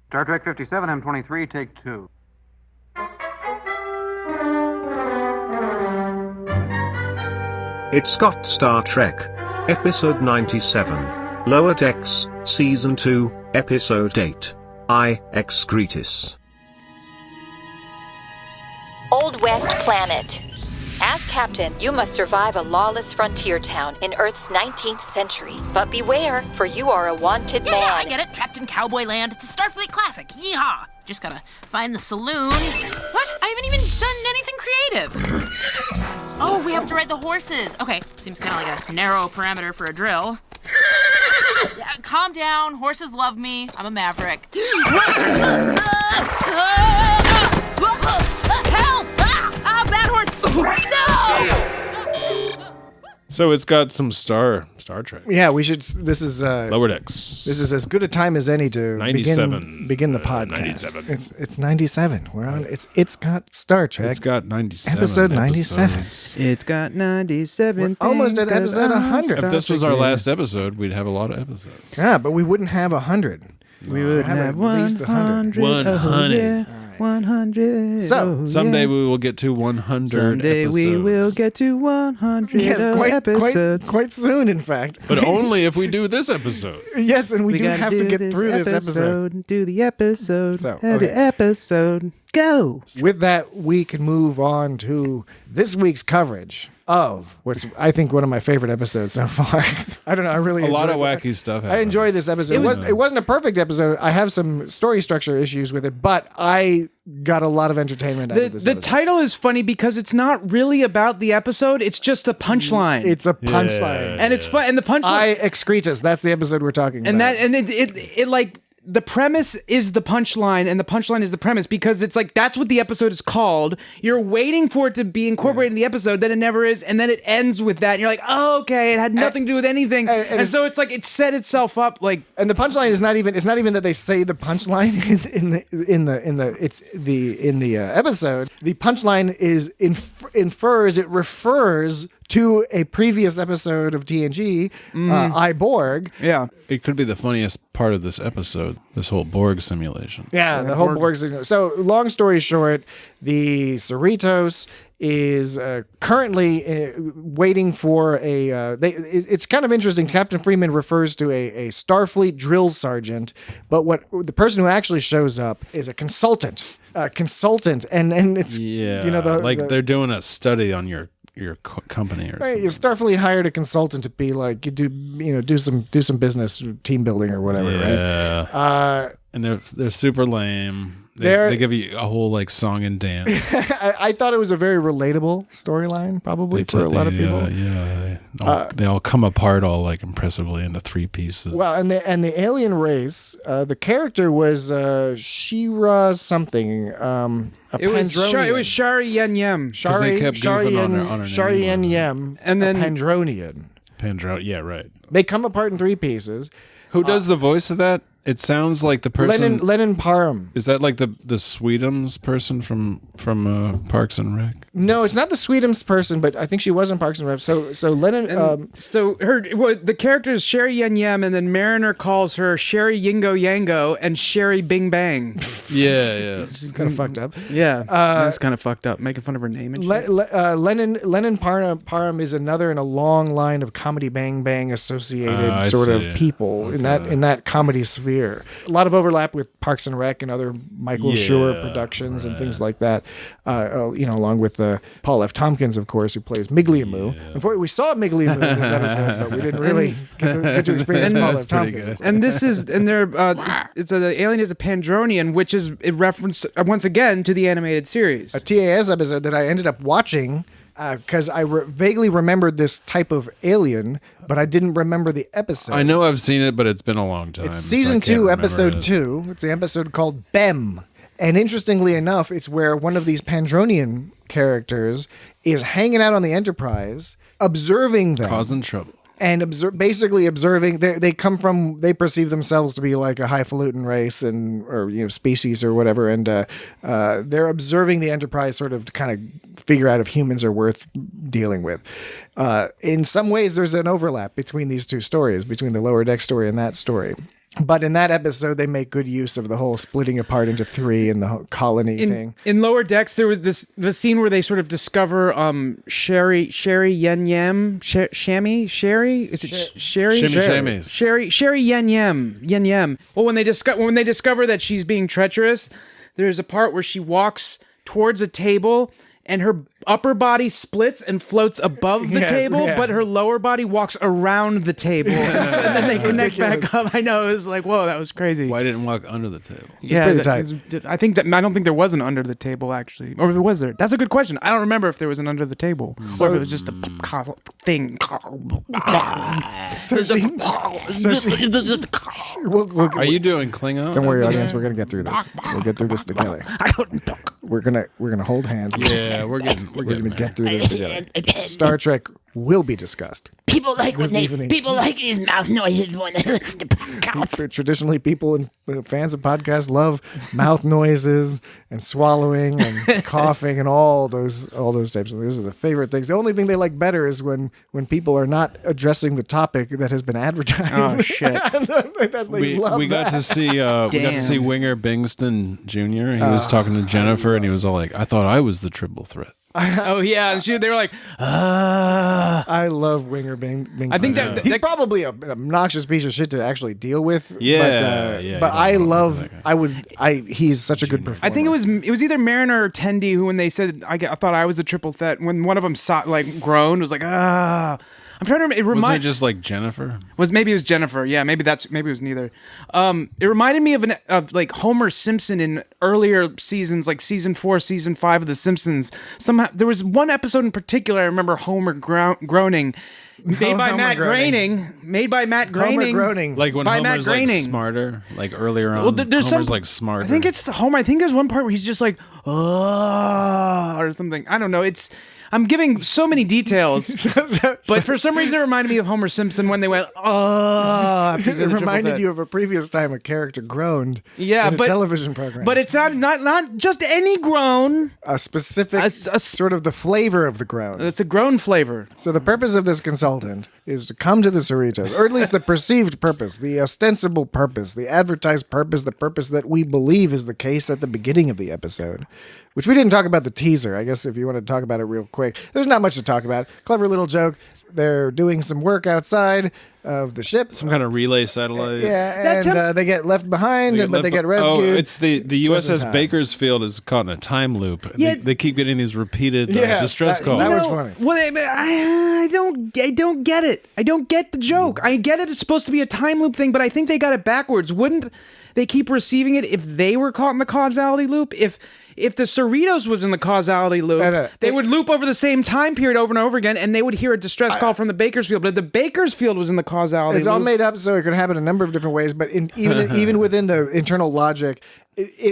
Star Trek 57, M23, take 2. It's got Star Trek. Episode 97. Lower Decks, Season 2, Episode 8. Excretus. Old West Planet. As captain, you must survive a lawless frontier town in Earth's 19th century. But beware, for you are a wanted man. Yeah, I get it. Trapped in cowboy land. It's a Starfleet classic. Yeehaw! Just gotta find the saloon. What? I haven't even done anything creative. Oh, we have to ride the horses. Okay, seems kind of like a narrow parameter for a drill. Calm down. Horses love me. I'm a maverick. Help! Bad horse! No! So it's got some Star Trek. Yeah, we should. This is Lower Decks. This is as good a time as any to 97. begin the podcast. 97. It's 97. We're on. It's got Star Trek. It's got 97. Episode 97. episodes. It's got 97. We're almost at things episode that 100. If this was our last episode, we'd have a lot of episodes. Yeah, but we wouldn't have 100. We would have at least 100. 100. Yeah, 100. So, Someday we will get to 100 Someday episodes. we will get to 100 Yes, episodes. quite soon, in fact. But only if we do this episode. Yes, and we do gotta have to get through this episode. Do the episode. So, Have the okay. episode. Go. With that, we can move on to this week's coverage of what's, I think, one of my favorite episodes so far. I don't know. I really A lot of enjoyed wacky stuff I happens. enjoyed this episode. It wasn't a perfect episode. I have some story structure issues with it, but I got a lot of entertainment out of this The episode. title is funny because it's not really about the episode. It's just a punchline. It's a punchline. and it's fun. And the punchline. Excretus. That's the episode we're talking and about. it like the premise is the punchline, and the punchline is the premise because it's like that's what the episode is called. You're waiting for it to be incorporated in the episode, then it never is, and then it ends with that. And you're like, oh, okay, it had nothing to do with anything, and so it's like it set itself up like. And the punchline is not even. It's not even that they say the punchline in the episode. The punchline is it refers to a previous episode of TNG, I Borg. Yeah. It could be the funniest part of this episode, this whole Borg simulation. Yeah, the whole Borg signal. So, long story short, the Cerritos is currently waiting for it's kind of interesting. Captain Freeman refers to a Starfleet drill sergeant, but what the person who actually shows up is a consultant. And it's they're doing a study on your company or right, something. Starfleet hired a consultant to be like, you do some business team building or whatever, right? And they're super lame. They give you a whole like song and dance. I thought it was a very relatable storyline, probably for a lot of people. They all come apart all like impressively into 3 pieces. Well, and the alien race, the character was Shira something. It was Shari Yen Yem. They kept goofing on her name. Shari Yen Yem, and then Pandronian. Yeah, right. They come apart in 3 pieces. Who does the voice of that? It sounds like the person. Lennon Parham. Is that like the Sweetums person from Parks and Rec? No, it's not the Sweetums person, but I think she was in Parks and Rec. So Lennon. The character is Sherry Yen Yem, and then Mariner calls her Sherry Yingo Yango and Sherry Bing Bang. Yeah. It's kind of fucked up. Yeah, that's kind of fucked up. Making fun of her name and shit. Lennon Parham is another in a long line of comedy Bang Bang associated sort of people in that comedy sphere. A lot of overlap with Parks and Rec and other Michael Schur productions and things like that. Along with Paul F. Tompkins, of course, who plays Migliamoo. Unfortunately, we saw Migliamoo in this episode, but we didn't really get to experience Paul F. Tompkins. And this is, and they're, the alien is a Pandronian, which is a reference once again to the animated series. A TAS episode that I ended up watching because I vaguely remembered this type of alien, but I didn't remember the episode. I know I've seen it, but it's been a long time. It's season 2, episode 2. It's the episode called Bem. And interestingly enough, it's where one of these Pandronian characters is hanging out on the Enterprise, observing them. Causing trouble. And basically observing, they perceive themselves to be like a highfalutin race or species or whatever, and they're observing the Enterprise sort of to kind of figure out if humans are worth dealing with. In some ways, there's an overlap between these 2 stories, between the Lower Deck story and that story. But in that episode, they make good use of the whole splitting apart into three and the whole colony thing. In Lower Decks, there was the scene where they sort of discover Sherry Yen Yem Sherry is it Sherry Sherry Yen Yem. Well, when they discover that she's being treacherous, there's a part where she walks towards a table and her upper body splits and floats above the table, but her lower body walks around the table. And then they connect back up. I know, it was like, whoa, that was crazy. Why didn't walk under the table? Yeah, pretty tight. I don't think there was an under the table, actually. Or was there? That's a good question. I don't remember if there was an under the table. Or if it was just a thing. Are you doing Klingon? Don't worry, audience. We're gonna get through this. We'll get through this together. We're gonna hold hands. Yeah, we're gonna get through this together. Star Trek will be discussed. People like these mouth noises when they listen to podcasts. Traditionally, people and fans of podcasts love mouth noises and swallowing and coughing and all those types of. Those are the favorite things. The only thing they like better is when people are not addressing the topic that has been advertised. Oh shit! we got to see Winger Bingston Jr. He was talking to Jennifer, and he was all like, "I thought I was the triple threat." Oh yeah, they were like, I love Winger Bing. I think that he's probably an obnoxious piece of shit to actually deal with. Yeah, but I love. He's such a good performer. I think it was either Mariner or Tendi who, when they said I thought I was the triple threat, when one of them groaned, was like I'm trying to remember. Wasn't it just like Jennifer? Maybe it was Jennifer. Yeah, maybe it was neither. It reminded me of like Homer Simpson in earlier seasons, like season 4, season 5 of The Simpsons. Somehow there was one episode in particular I remember Homer groaning. Made by Matt Groening. Homer groaning. Like when Homer's like smarter, like earlier on. Well, there's Homer's like smarter. I think it's Homer. I think there's one part where he's just like, or something. I don't know. I'm giving so many details, but for some reason it reminded me of Homer Simpson when they went, It reminded you of a previous time a character groaned in a television program. But it's not just any groan. A specific, sort of the flavor of the groan. It's a groan flavor. So the purpose of this consultant is to come to the Cerritos, or at least the perceived purpose, the ostensible purpose, the advertised purpose, the purpose that we believe is the case at the beginning of the episode. Which we didn't talk about the teaser. I guess if you want to talk about it real quick. There's not much to talk about. Clever little joke. They're doing some work outside of the ship. Some kind of relay satellite. Yeah, and they get left behind, but they get rescued. Oh, it's the USS Bakersfield is caught in a time loop. Yeah. They keep getting these repeated distress calls. That was funny. Well, I don't get it. I don't get the joke. I get it. It's supposed to be a time loop thing, but I think they got it backwards. Wouldn't they keep receiving it if they were caught in the causality loop? If the Cerritos was in the causality loop, they would loop over the same time period over and over again, and they would hear a distress call from the Bakersfield. But if the Bakersfield was in the causality loop... It's all made up, so it could happen a number of different ways, but even within the internal logic,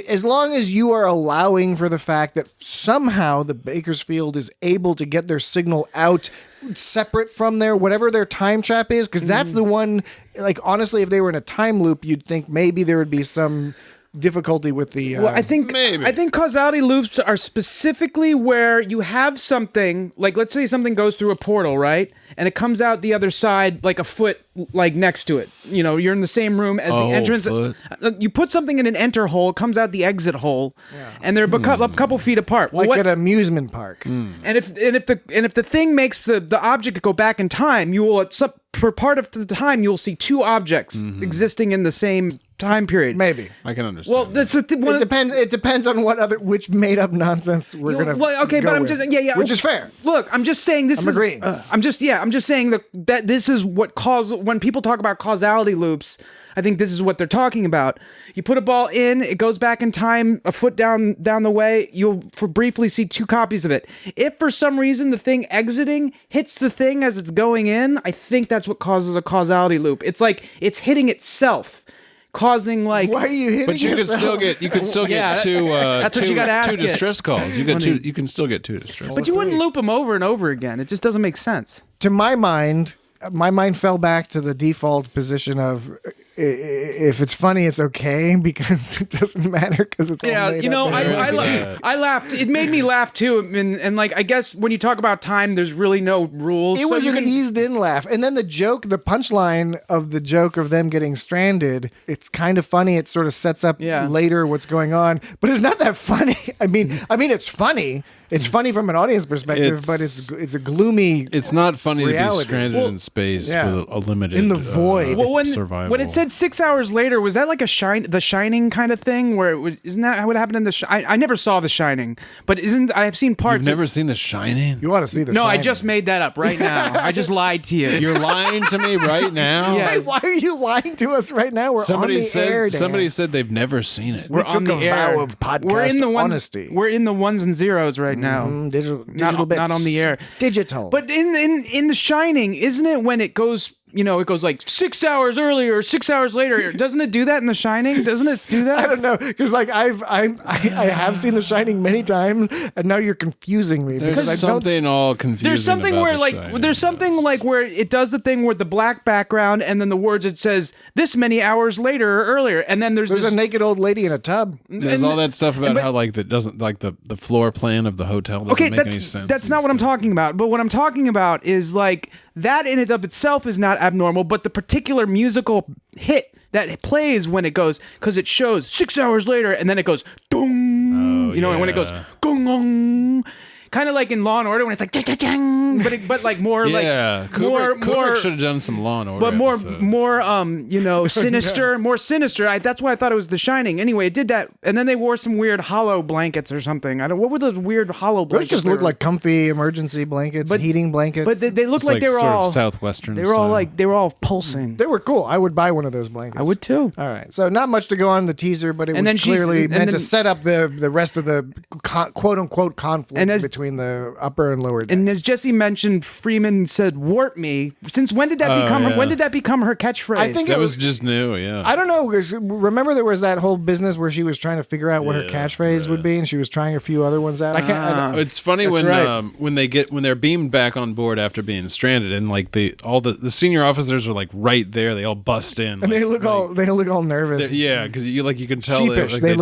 as long as you are allowing for the fact that somehow the Bakersfield is able to get their signal out separate from whatever their time trap is, because that's the one, like, honestly, if they were in a time loop, you'd think maybe there would be some difficulty with the I think causality loops are specifically where you have something, like, let's say something goes through a portal, right, and it comes out the other side like a foot, like, next to it. You know, you're in the same room as the entrance. You put something in an enter hole, it comes out the exit hole, and they're a couple feet apart. Like at an amusement park. And if the thing makes the object go back in time, you will, for part of the time, you'll see two objects existing in the same time period. Maybe I can understand. Well, that's it depends. It depends on which made up nonsense we're gonna. Well, okay, but I'm just which is fair. Look, I'm just saying this. I'm agreeing. I'm just saying that this is what when people talk about causality loops. I think this is what they're talking about. You put a ball in, it goes back in time a foot down the way. You'll briefly see two copies of it. If for some reason the thing exiting hits the thing as it's going in, I think that's what causes a causality loop. It's like it's hitting itself. Causing like, why are you hitting? But you could still get two. That's what you got to ask. Two distress calls. You can still get two distress. But you wouldn't loop them over and over again. It just doesn't make sense. To my mind fell back to the default position of if it's funny, it's okay because it doesn't matter because it's all made up. I laughed. It made me laugh too, and like I guess when you talk about time, there's really no rules. It was an eased-in laugh, and then the punchline of the joke of them getting stranded. It's kind of funny. It sort of sets up later what's going on, but it's not that funny. I mean, it's funny. It's funny from an audience perspective, but it's a gloomy. It's not funny reality. to be stranded in space with a limited in the void. survival. When it said 6 hours later, was that like the Shining kind of thing? Isn't that what happened in I never saw The Shining, but I've seen parts. You've never seen The Shining? You want to see The No, Shining? I just made that up right now. I just lied to you. You're lying to me right now. Yeah. Wait, why are you lying to us right now? We're on the air. Dan. Somebody said they've never seen it. We took a vow of podcast honesty. We're in the ones and zeros right now. Digital bits. Not on the air. Digital. But in The Shining, isn't it when it goes, it goes like 6 hours earlier or 6 hours later? Doesn't it do that in The Shining? Doesn't it do that? I don't know, because like I have seen The Shining many times, and now you're confusing me. There's something all confusing. There's something where where it does the thing where the black background and then the words it says this many hours later or earlier, and then there's a naked old lady in a tub. There's all that stuff about how like that doesn't like the floor plan of the hotel doesn't make any sense. That's not what I'm talking about. But what I'm talking about is like that in and of itself is not abnormal, but the particular musical hit that plays when it goes, because it shows 6 hours later and then it goes dong, and when it goes gong gong. Kind of like in Law and Order when it's like dang, but like more Kubrick should have done some Law and Order, but more sinister, more sinister. That's why I thought it was The Shining. Anyway, it did that, and then they wore some weird hollow blankets or something. What were those weird hollow blankets? Those just looked like comfy emergency blankets, heating blankets. But they looked like they were all Southwestern. They were all pulsing. They were cool. I would buy one of those blankets. I would too. All right, so not much to go on the teaser, but it was clearly meant to set up the rest of the quote unquote conflict between the upper and lower decks. And as Jesse mentioned, Freeman said "warp me." Since when did that become her catchphrase? I think that was just new. Yeah, I don't know. Remember, there was that whole business where she was trying to figure out what her catchphrase would be, and she was trying a few other ones out. It's funny when they're beamed back on board after being stranded, and like the senior officers are like right there. They all bust in, and they look all nervous. Yeah, because you can tell sheepish. They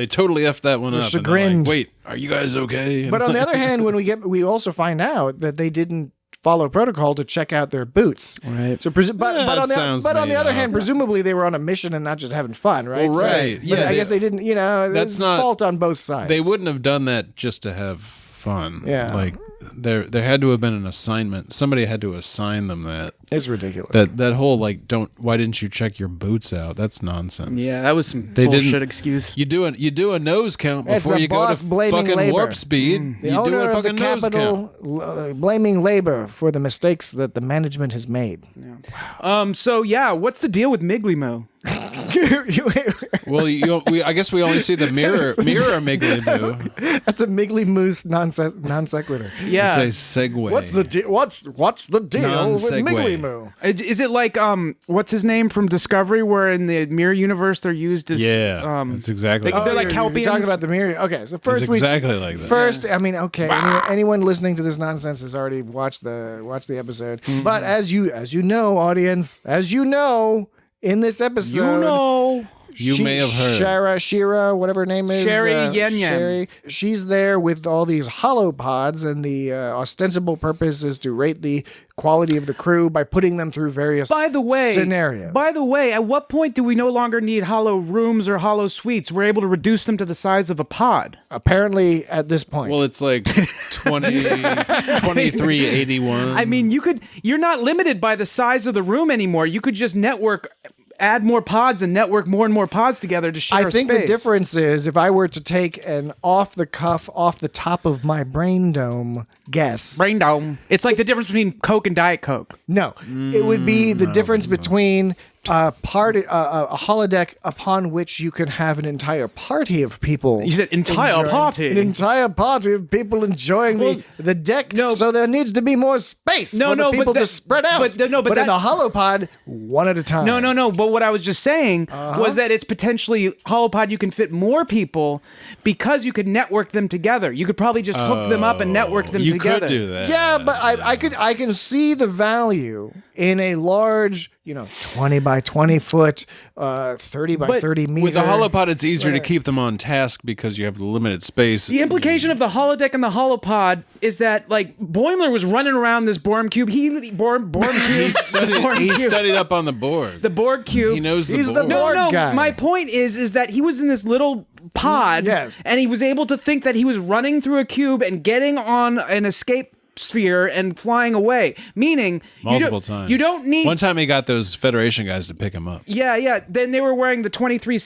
totally effed that one up. Chagrined. And like, wait, are you guys okay? But on the other hand, we also find out that they didn't follow protocol to check out their boots. Right. So, but on the other hand, presumably they were on a mission and not just having fun, right? Well, right. So, I guess they didn't. That's not fault on both sides. They wouldn't have done that just to have fun. Yeah. Like there had to have been an assignment. Somebody had to assign them that. It's ridiculous. That whole why didn't you check your boots out? That's nonsense. Yeah, that was some bullshit excuse. You do a nose count before you go to fucking labor. warp speed. The you owner do a of fucking the nose capital blaming labor for the mistakes that the management has made. Yeah. So yeah, what's the deal with Miglimo? Well, I guess we only see the mirror Migley Moo. That's a Migley Moose non sequitur. Yeah, it's a segue. What's the deal with Migley Moo? Is it like what's his name from Discovery, where in the mirror universe they're used as it's exactly. They're like Kelpians. You're talking about the mirror. Okay, so first it's exactly like that. First, I mean, okay, anyone listening to this nonsense has already watched the episode. Mm-hmm. But as you know, audience, in this episode, you may have heard Shira, whatever her name is, Sherry Yen Yen. Sherry. She's there with all these holopods, and the ostensible purpose is to rate the quality of the crew by putting them through various scenarios. By the way, at what point do we no longer need hollow rooms or hollow suites? We're able to reduce them to the size of a pod. Apparently, at this point. Well, it's like 2381. I mean, you're not limited by the size of the room anymore. You could just add more pods and network more and more pods together to share I think space. The difference is if I were to take an off the top of my brain dome guess. Brain dome. It's like the difference between Coke and Diet Coke. No, it would be the difference between a holodeck upon which you could have an entire party of people. You said entire party? An entire party of people enjoying the deck. No, so there needs to be more space for the people to spread out. But in the holopod, one at a time. No. But what I was just saying was that it's potentially holopod you can fit more people because you could network them together. You could probably just hook them up and network them together. You could do that. Yeah, but I can see the value in a large, 20 by by 20 foot, 30 by 30 meter. With the holopod, it's easier to keep them on task because you have limited space. The implication of the holodeck and the holopod is that, like, Boimler was running around this Borg cube. Borg cube. He studied up on the Borg. The Borg cube. He knows the He's Borg. the Borg No, guy. my point is that he was in this little pod, Yes. and he was able to think that he was running through a cube and getting on an escape sphere and flying away. Meaning, Multiple times. You don't need. One time he got those Federation guys to pick him up. Yeah. Then they were wearing the 23.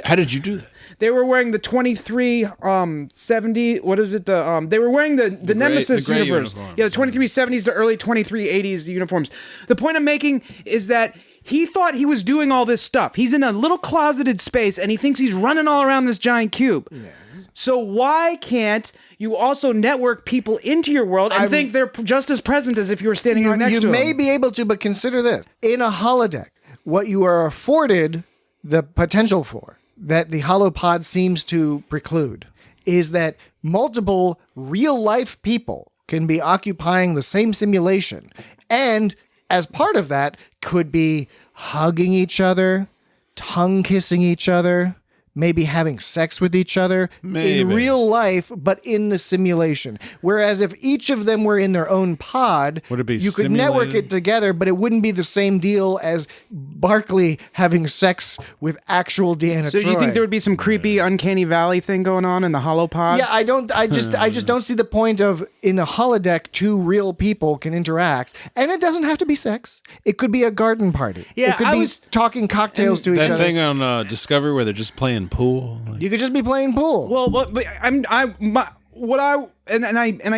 How did you do that? They were wearing the 2370. What is it? They were wearing the Nemesis gray universe. uniforms. Yeah, the 2370s to early 2380s uniforms. The point I'm making is that he thought he was doing all this stuff. He's in a little closeted space and he thinks he's running all around this giant cube. Yes. So why can't you also network people into your world and think they're just as present as if you were standing right next to them? You may be able to, but consider this. In a holodeck, what you are afforded the potential for, that the holopod seems to preclude, is that multiple real-life people can be occupying the same simulation. And as part of that, could be hugging each other, tongue-kissing each other, maybe having sex with each other in real life, but in the simulation. Whereas if each of them were in their own pod, Would it be you could network it together, but it wouldn't be the same deal as Barclay having sex with actual Deanna So Troi. you think there would be some creepy Uncanny Valley thing going on in the holopods? Yeah, I just don't see the point of in a holodeck two real people can interact, and it doesn't have to be sex. It could be a garden party. Yeah, it could be talking cocktails to each That other. thing on Discovery where they're just playing pool. You could just be playing pool. Well, but I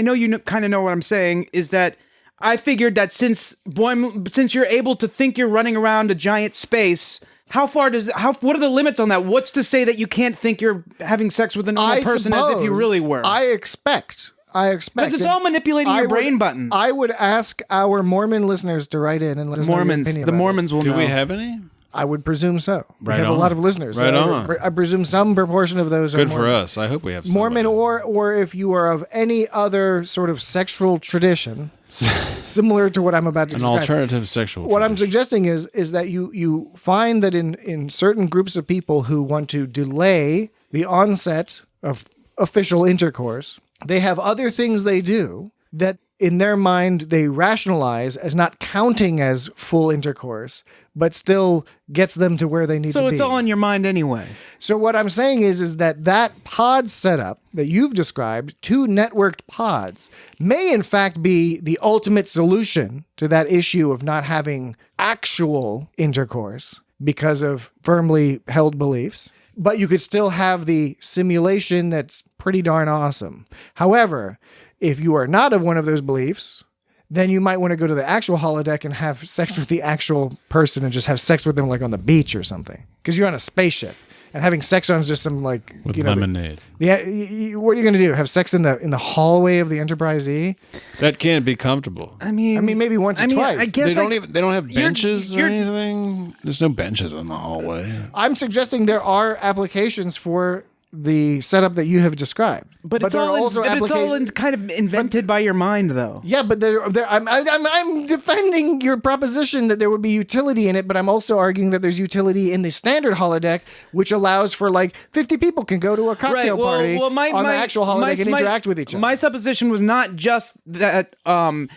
know you kind of know what I'm saying is that I figured that since you're able to think you're running around a giant space, what are the limits on that? What's to say that you can't think you're having sex with a normal person as if you really were? I expect. Because it's all manipulating your brain buttons. I would ask our Mormon listeners to write in and let us know your opinion the about Mormons will know. Do we have any? I would presume so. Right we have on. a lot of listeners. Right so on. I presume some proportion of those are Good for Mormon. us. I hope we have Mormon, somebody. or if you are of any other sort of sexual tradition, similar to what I'm about to an describe. alternative sexual. What I'm tradition. suggesting is that you find that in certain groups of people who want to delay the onset of official intercourse, they have other things they do that in their mind they rationalize as not counting as full intercourse, but still gets them to where they need to be. So it's all in your mind anyway. So what I'm saying is that pod setup that you've described, two networked pods, may in fact be the ultimate solution to that issue of not having actual intercourse because of firmly held beliefs. But you could still have the simulation that's pretty darn awesome. However, if you are not of one of those beliefs, then you might want to go to the actual holodeck and have sex with the actual person and just have sex with them like on the beach or something. Because you're on a spaceship. And having sex on is just some like with lemonade. What are you going to do? Have sex in the hallway of the Enterprise E? That can't be comfortable. I mean maybe once or twice. I guess They don't have benches or anything. There's no benches in the hallway. I'm suggesting there are applications for the setup that you have described. But it's there are all also kind of invented by your mind, though. Yeah, but I'm defending your proposition that there would be utility in it, but I'm also arguing that there's utility in the standard holodeck, which allows for like 50 people can go to a cocktail party on the actual holodeck and interact with each other. My supposition was not just that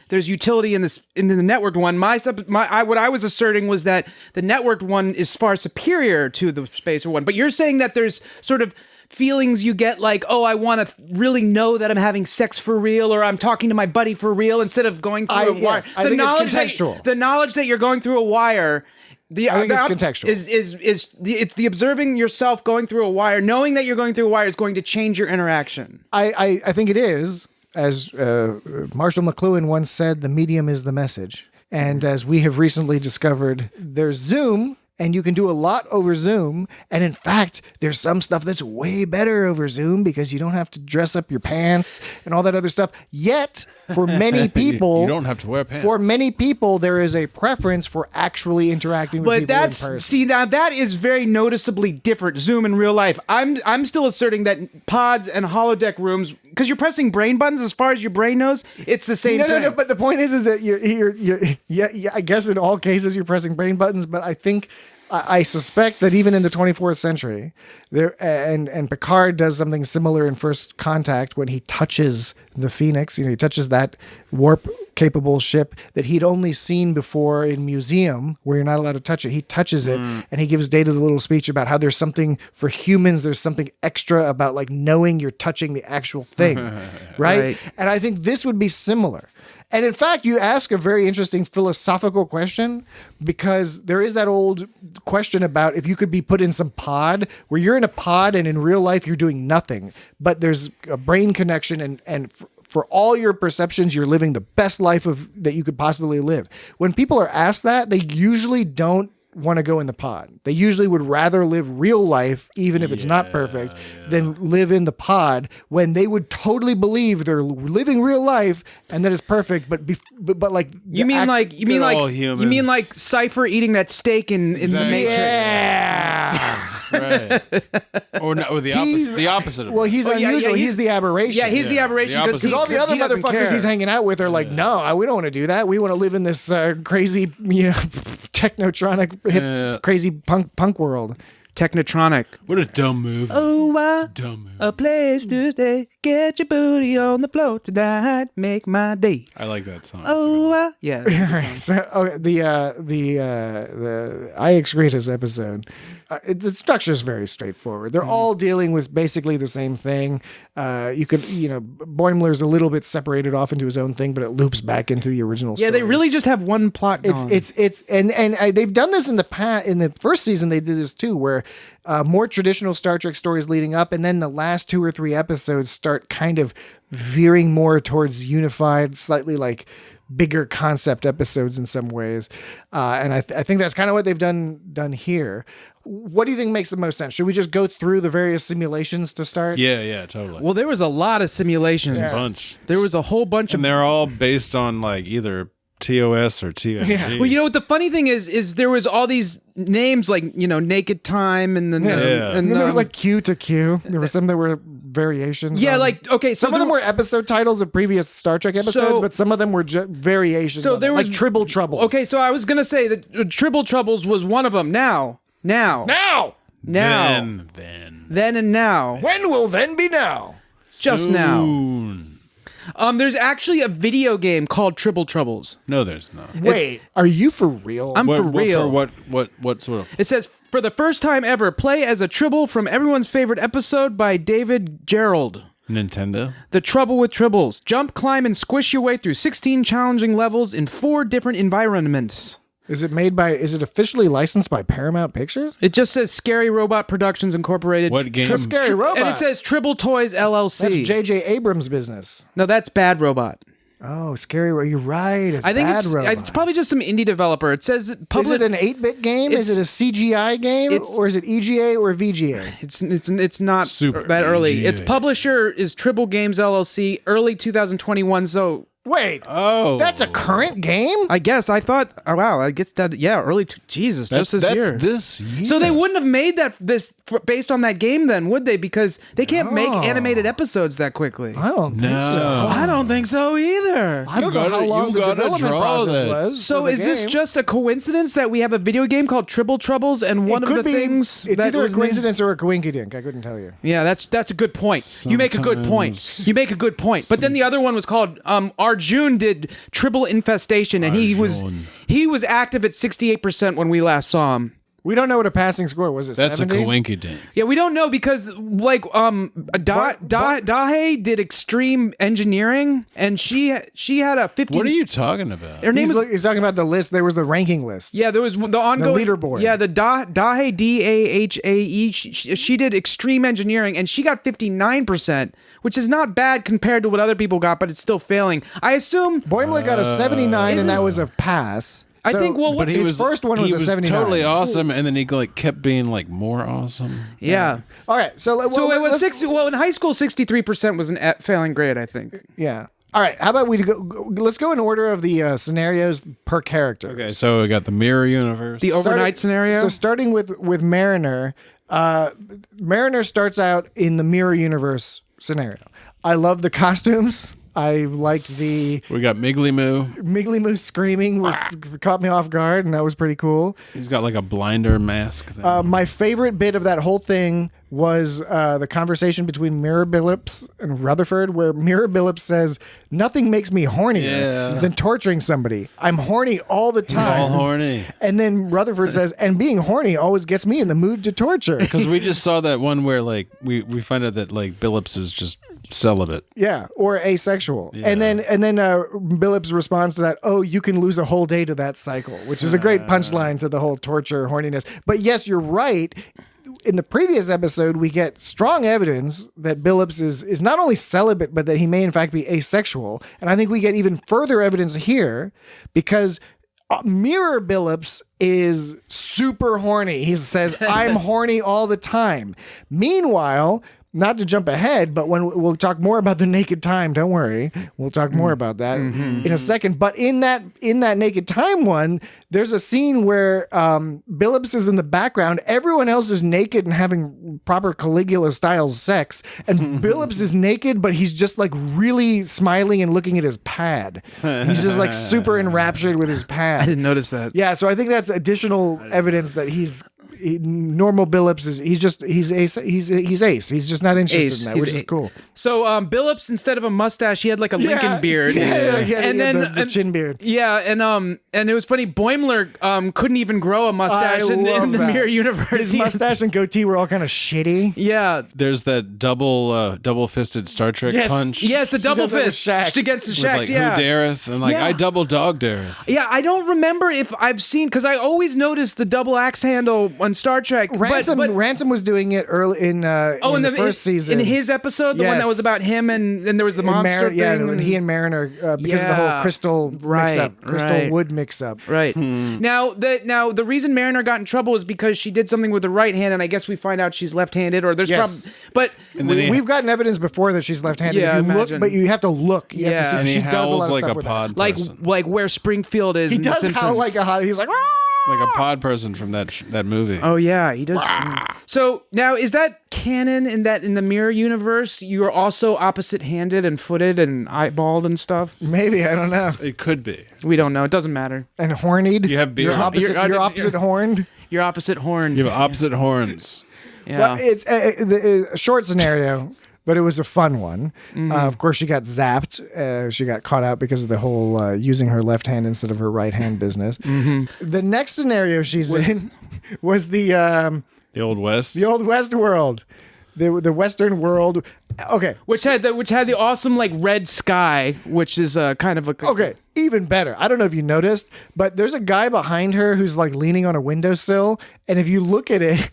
there's utility in the networked one. What I was asserting was that the networked one is far superior to the spacer one. But you're saying that there's sort of feelings you get like, oh, I want to really know that I'm having sex for real, or I'm talking to my buddy for real, instead of going through a wire. I think it's contextual. The knowledge that you're going through a wire. I think it's contextual. It's the observing yourself going through a wire, knowing that you're going through a wire is going to change your interaction. I think it is. As Marshall McLuhan once said, the medium is the message. And as we have recently discovered, there's Zoom, and you can do a lot over Zoom. And in fact, there's some stuff that's way better over Zoom because you don't have to dress up your pants and all that other stuff. Yet, for many people, you don't have to wear pants. For many people, there is a preference for actually interacting with people in person. Now that is very noticeably different. Zoom in real life. I'm still asserting that pods and holodeck rooms, because you're pressing brain buttons as far as your brain knows, it's the same thing. No. But the point is that you're I guess in all cases you're pressing brain buttons. But I suspect that even in the 24th century, and Picard does something similar in First Contact when he touches the Phoenix. He touches that warp-capable ship that he'd only seen before in museum, where you're not allowed to touch it. He touches it, and he gives Data the little speech about how there's something for humans. There's something extra about like knowing you're touching the actual thing, right? And I think this would be similar. And in fact, you ask a very interesting philosophical question, because there is that old question about if you could be put in some pod where you're in a pod and in real life you're doing nothing, but there's a brain connection and for all your perceptions, you're living the best life that you could possibly live. When people are asked that, they usually don't want to go in the pod. They usually would rather live real life, even if it's not perfect, than live in the pod, when they would totally believe they're living real life and that it's perfect. But like you mean like Cypher eating that steak in the Matrix? Yeah. Right. Or the opposite. The opposite of well, he's unusual. He's the aberration. Yeah, he's the aberration because all the other motherfuckers he's hanging out with are like, no, we don't want to do that. We want to live in this crazy, technotronic, hip, crazy punk world. Technotronic. What a dumb move. Oh, dumb move. A place to stay. Get your booty on the floor tonight. Make my day. I like that song. Oh, yeah. So, the I Excretus episode. The structure is very straightforward. They're all dealing with basically the same thing. Boimler's a little bit separated off into his own thing, but it loops back into the original story. Yeah, they really just have one plot going. They've done this in the past. In the first season, they did this too, where more traditional Star Trek stories leading up, and then the last 2 or 3 episodes start kind of veering more towards unified, slightly like bigger concept episodes in some ways. And I think that's kind of what they've done here. What do you think makes the most sense? Should we just go through the various simulations to start? Yeah, totally. Well, there was a lot of simulations. A bunch. There was a whole bunch and they're all based on like either TOS or TNG. Yeah. Well, what the funny thing is there was all these names like, Naked Time and then and there was like Q to Q. There were some that were variations. Yeah, some of them were episode titles of previous Star Trek episodes, but some of them were variations. So there was like Tribble Troubles. Okay, so I was gonna say that Tribble Troubles was one of them. Now. Then and now. When will then be now? Just Soon. now. There's actually a video game called Tribble Troubles. No, there's not. Wait, are you for real? I'm for real. What sort of? It says, for the first time ever, play as a Tribble from everyone's favorite episode by David Gerald. Nintendo? The Trouble with Tribbles. Jump, climb, and squish your way through 16 challenging levels in 4 different environments. Is it officially licensed by Paramount Pictures? It just says Scary Robot Productions Incorporated. What game? Scary Robot. And it says Tribble Toys LLC. That's J.J. Abrams' business. No, that's Bad Robot. Oh, Scary Robot. You're right. I think Robot. It's probably just some indie developer. It says... Is it an 8-bit game? Is it a CGI game? Or is it EGA or VGA? It's not super that early. EGA. Its publisher is Tribble Games LLC, early 2021, so... Wait. Oh. That's a current game? I guess. I thought, I guess that, early, Jesus, just this year. That's this year. So they wouldn't have made based on that game then, would they? Because they can't make animated episodes that quickly. I don't think so. I don't think so either. I don't know how long the development process was. So is this just a coincidence that we have a video game called Tribble Troubles and one of the things... It's either a coincidence or a coinkydink. I couldn't tell you. Yeah, that's a good point. You make a good point. But then the other one was called Arjun did Tribble Infestation, and he was active at 68% when we last saw him. We don't know what a passing score was. It that's 70? A coinkydink. Yeah, we don't know because Dahe did extreme engineering, and she had a 50. What are you talking about? Her name he's talking about the list. There was the ranking list. Yeah, there was the ongoing leaderboard. Yeah, the Dahe Dahae. She did extreme engineering, and she got 59%, which is not bad compared to what other people got, but it's still failing. I assume Boimler got a 79, and that was a pass. I think his first one was a 79. Totally awesome, and then he kept being more awesome. Yeah. All right. So it was 60. Well, in high school, 63% was a failing grade, I think. Yeah. All right, how about let's go in order of the scenarios per character. Okay, so we got the mirror universe. The overnight scenario? So starting with Mariner, Mariner starts out in the mirror universe scenario. I love the costumes. I liked We got Miggly Moo screaming, which caught me off guard, and that was pretty cool. He's got like a blinder mask thing. My favorite bit of that whole thing was the conversation between Mirror Billups and Rutherford, where Mirror Billups says, "Nothing makes me hornier than torturing somebody. I'm horny all the time." All horny. And then Rutherford says, "And being horny always gets me in the mood to torture." Because we just saw that one where like we find out that like Billups is just celibate. Yeah, or asexual. Yeah. And then Billups responds to that, "Oh, you can lose a whole day to that cycle," which is a great punchline to the whole torture horniness. But yes, you're right. In the previous episode, we get strong evidence that Billups is not only celibate, but that he may in fact be asexual. And I think we get even further evidence here because Mirror Billups is super horny. He says, "I'm horny all the time." Meanwhile, not to jump ahead, but when we'll talk more about the Naked Time, don't worry, we'll talk more about that in a second. But in that Naked Time one, there's a scene where Billups is in the background, everyone else is naked and having proper Caligula style sex, and Billups is naked, but he's just like really smiling and looking at his pad. He's just like super enraptured with his pad. I didn't notice that. Yeah, so I think that's additional evidence that normal Billups is he's ace. He's just not interested in that, which is cool. So Billups, instead of a mustache, he had like a Lincoln beard. And then the chin beard. Yeah, and it was funny. Boimler couldn't even grow a mustache in the mirror universe. His mustache and goatee were all kind of shitty. Yeah, there's that double-fisted Star Trek punch. Yes, the double fist against the Shax. Like, who dareth? And like I double dog dareth. Yeah, I don't remember if I've seen, because I always noticed the double axe handle on Star Trek. Ransom was doing it early in the first season. In his episode, the one that was about him, and then there was the monster thing. Yeah, when he and Mariner, because of the whole crystal mix-up, crystal wood mix-up. Right. Now, the reason Mariner got in trouble is because she did something with the right hand, and I guess we find out she's left-handed, or there's problems. But we've gotten evidence before that she's left-handed. Yeah, but you have to look. You have to see. And she does a lot of like stuff a with pod that. person. Like where Springfield is. He in does The howl like a hot. He's like. Like a pod person from that movie. Oh yeah, he does. So now, is that canon in the mirror universe? You are also opposite-handed and footed and eyeballed and stuff. Maybe, I don't know. It could be. We don't know. It doesn't matter. And hornied. You have beard. You're opposite horned. You're opposite horned. You have opposite horns. Yeah. Well, it's a short scenario. But it was a fun one. Of course, she got zapped. She got caught out because of the whole using her left hand instead of her right hand business. The next scenario she's in was the Old West. The Old West world. The Western world. Okay. Which had the awesome like red sky, which is kind of a... Okay, even better. I don't know if you noticed, but there's a guy behind her who's like leaning on a windowsill. And if you look at it,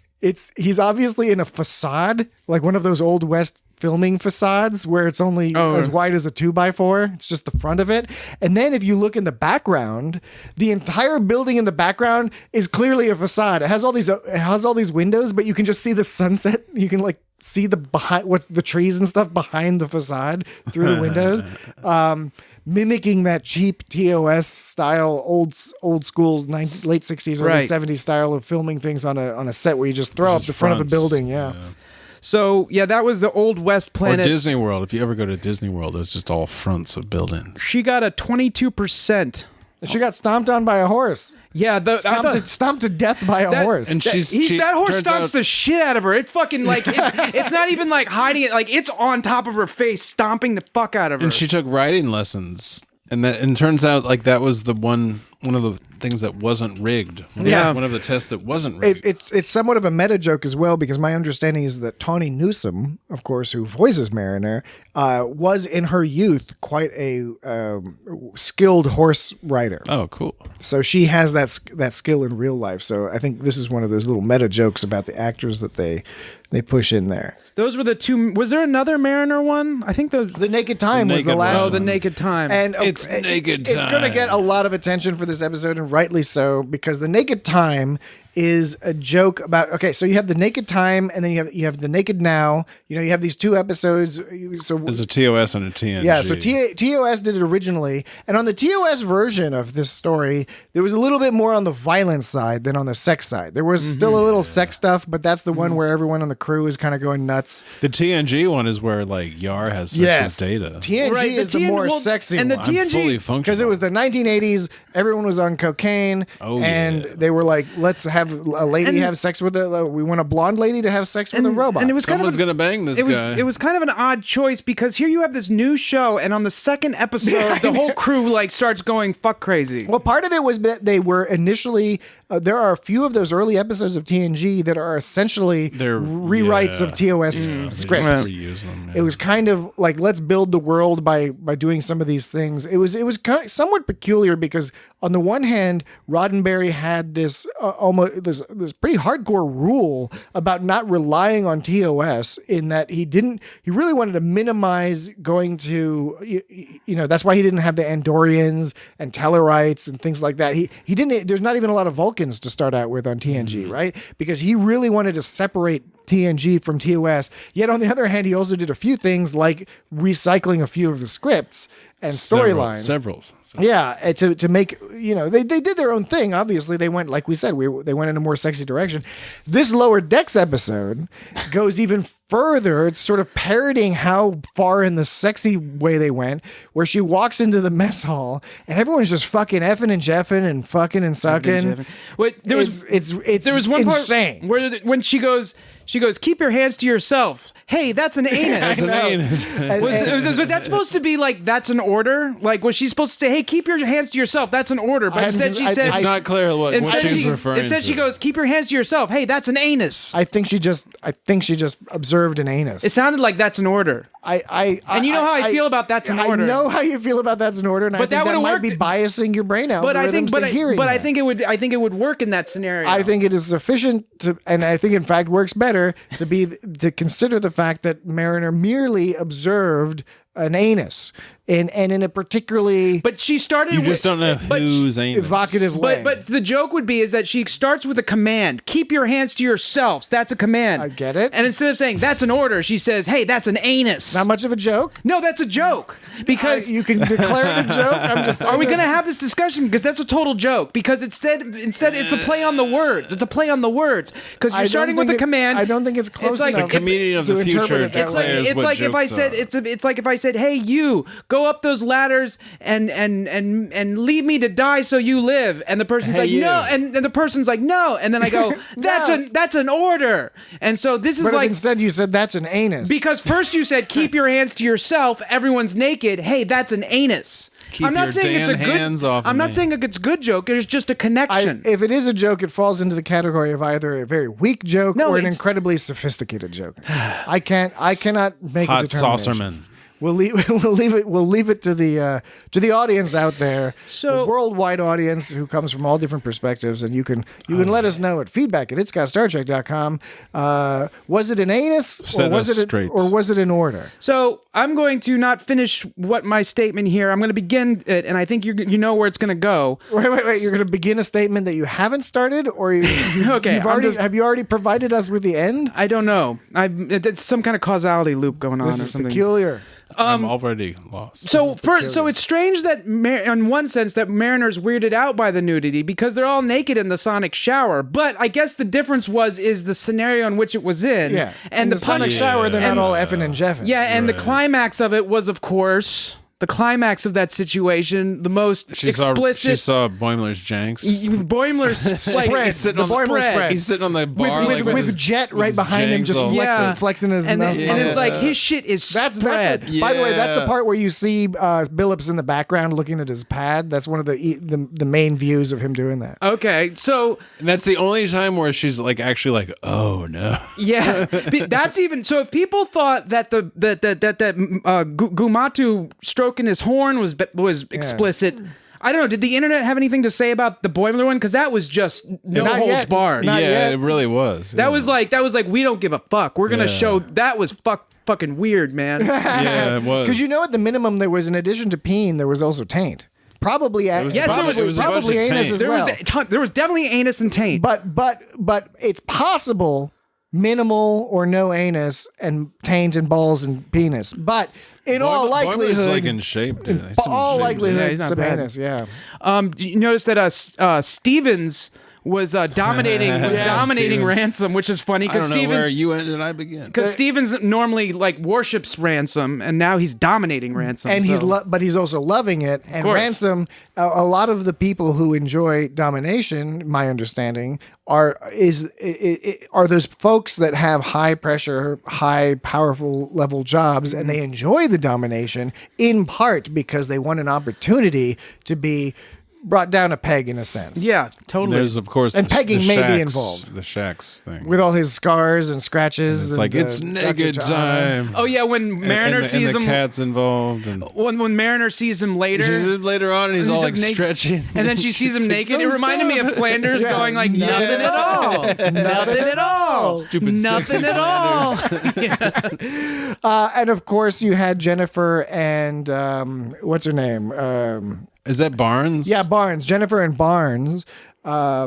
he's obviously in a facade, like one of those Old West filming facades where it's only as wide as a 2x4. It's just the front of it. And then if you look in the background, the entire building in the background is clearly a facade. It has all these windows, but you can just see the sunset. You can like see the trees and stuff behind the facade through the windows. Mimicking that cheap TOS style, old school late 60s, early 70s style of filming things on a set where you just throw up the front of a building. Yeah. So, yeah, that was the Old West planet. Or Disney World. If you ever go to Disney World, it's just all fronts of buildings. She got a 22%. She got stomped on by a horse. Yeah, stomped to death by a horse. And that horse stomps the shit out of her. It fucking like it's not even like hiding it. Like it's on top of her face, stomping the fuck out of her. And she took riding lessons, and it turns out like that was the one of the things that wasn't rigged. One of the tests that wasn't rigged. It's somewhat of a meta joke as well, because my understanding is that Tawny Newsome, of course, who voices Mariner, was in her youth quite a skilled horse rider. Oh, cool. So she has that skill in real life. So I think this is one of those little meta jokes about the actors that they push in there. Those were the two. Was there another Mariner one? I think the Naked Time was the last one. Oh, the Naked Time. And it's Naked Time. It's going to get a lot of attention for this episode, and rightly so, because the Naked Time is a joke about, okay, so you have the Naked Time and then you have the Naked Now. You know, you have these two episodes. So there's a TOS and a TNG. Yeah, so TOS did it originally. And on the TOS version of this story, there was a little bit more on the violence side than on the sex side. There was still a little sex stuff, but that's the one where everyone on the crew is kind of going nuts. The TNG one is where like Yar has sex with Data. TNG is the more sexy and the one. TNG fully functional. Because it was the 1980s, everyone was on cocaine, and they were like, let's have a lady have sex with we want a blonde lady to have sex with a robot. And it was Someone's gonna bang this guy. It was kind of an odd choice because here you have this new show, and on the second episode, the whole crew like starts going fuck crazy. Well, part of it was that they were initially. There are a few of those early episodes of TNG that are essentially rewrites of TOS scripts. It was kind of like, let's build the world by doing some of these things. It was kind of somewhat peculiar because on the one hand, Roddenberry had this almost this pretty hardcore rule about not relying on TOS, in that he really wanted to minimize going to, that's why he didn't have the Andorians and Tellarites and things like that. He didn't. There's not even a lot of Vulcans to start out with on TNG, right? Because he really wanted to separate TNG from TOS. Yet on the other hand, he also did a few things like recycling a few of the scripts and storylines. Several. Yeah, to make, they did their own thing. Obviously, they went, like we said, they went in a more sexy direction. This Lower Decks episode goes even further. It's sort of parroting how far in the sexy way they went, where she walks into the mess hall and everyone's just fucking effing and jeffing and fucking and sucking. Wait, there was one insane. part where when she goes, keep your hands to yourself. Hey, that's an anus. That's an anus. Was that supposed to be like, that's an order? Like, was she supposed to say, hey, keep your hands to yourself? That's an order. But instead she said, it's not clear what she's referring to. Instead she goes, keep your hands to yourself. Hey, that's an anus. I think she just observed an anus. It sounded like that's an order. And you know how I feel about that's an order. I know how you feel about that's an order, and but I think that might be biasing your brain out. I think it would work in that scenario. I think it is sufficient to, and I think in fact works better to consider the fact that Mariner merely observed an anus, and in a particularly, but she started. You just don't know whose anus. Evocative way. But the joke would be is that she starts with a command: keep your hands to yourselves. That's a command. I get it. And instead of saying that's an order, she says, "Hey, that's an anus." Not much of a joke. No, that's a joke because you can declare it a joke. I'm just. Are we going to have this discussion? Because that's a total joke. Because instead it's a play on the words. It's a play on the words. Because you're starting with a command. I don't think it's close enough. The comedian of the future. It's like if I said, "Hey, you go up those ladders and leave me to die so you live," and the person's no, and the person's like no, and then I go, that's an order. And so this is like, instead you said that's an anus, because first you said keep your hands to yourself, everyone's naked. Hey, that's an anus. I'm not saying it's a good. I'm not saying it's a good joke. It's just a connection. If it is a joke, it falls into the category of either a very weak joke or an incredibly sophisticated joke. I cannot make a determination. Hot saucerman. We'll leave it to the audience out there, so a worldwide audience who comes from all different perspectives, and you can let us know at feedback@itsgotstartrek.com. Was it an anus, or was it an order? So I'm going to not finish what my statement here. I'm going to begin it, and I think you know where it's going to go. Wait! You're going to begin a statement that you haven't started, or okay? Have you already provided us with the end? I don't know. It's some kind of causality loop going on, or something peculiar. I'm already lost. So it's strange that in one sense that Mariner's weirded out by the nudity because they're all naked in the sonic shower. But I guess the difference is the scenario in which it was in. Yeah. And in the sonic shower, they're not all effing and jeffing. Yeah, and the climax of it was, of course, the climax of that situation, the most explicit. She saw Boimler's janks. Boimler's like spread. He's sitting on the bar with Jet right behind him, just flexing his muscles. And it's like his shit is spread. By the way, that's the part where you see Billups in the background looking at his pad. That's one of the main views of him doing that. Okay, so and that's the only time where she's like actually like, oh no. Yeah, that's even so. If people thought that Gumatu stroking his horn was explicit. I don't know. Did the internet have anything to say about the Boimler one? Because that was just no holds barred. Yeah, it really was. That was like we don't give a fuck. We're gonna show that was fucking weird, man. Yeah, it was. Because at the minimum there was, in addition to peeing, there was also taint. probably It was a Yes, bunch of- it was a bunch probably of anus taint. as There well. was a ton, there was definitely anus and taint. But it's possible minimal or no anus and taint and balls and penis. But in all Boimler's likelihood, like in shape, dude. I in see him in all shape. Yeah, likelihood, he's not some bad. anus. Yeah. Do you notice that Stevens was dominating Stevens. Ransom, which is funny I because don't know where Stevens. you ended, I begin. Because Stevens normally like worships Ransom, and now he's dominating Ransom. And so. but he's also loving it. And course. Ransom, a lot of the people who enjoy domination, my understanding, are those folks that have high pressure, high powerful level jobs, and they enjoy the domination in part because they want an opportunity to be brought down a peg in a sense. Yeah, totally. There's, of course, And pegging may be Shax- involved. The Shax thing. With all his scars and scratches. It's like, it's Dr. naked Tahana. time. Oh yeah, when Mariner and sees the him. cat's involved. And When Mariner sees him later. later on, and he's all like naked. stretching. And then she sees him She's like, naked. It "Oh, reminded me of stop." Flanders Yeah. going like, nothing at all. Nothing at all. Stupid sexy Nothing at all. Flanders. And of course, you had Jennifer and what's her name? Is that Barnes? Yeah, Barnes. Jennifer and Barnes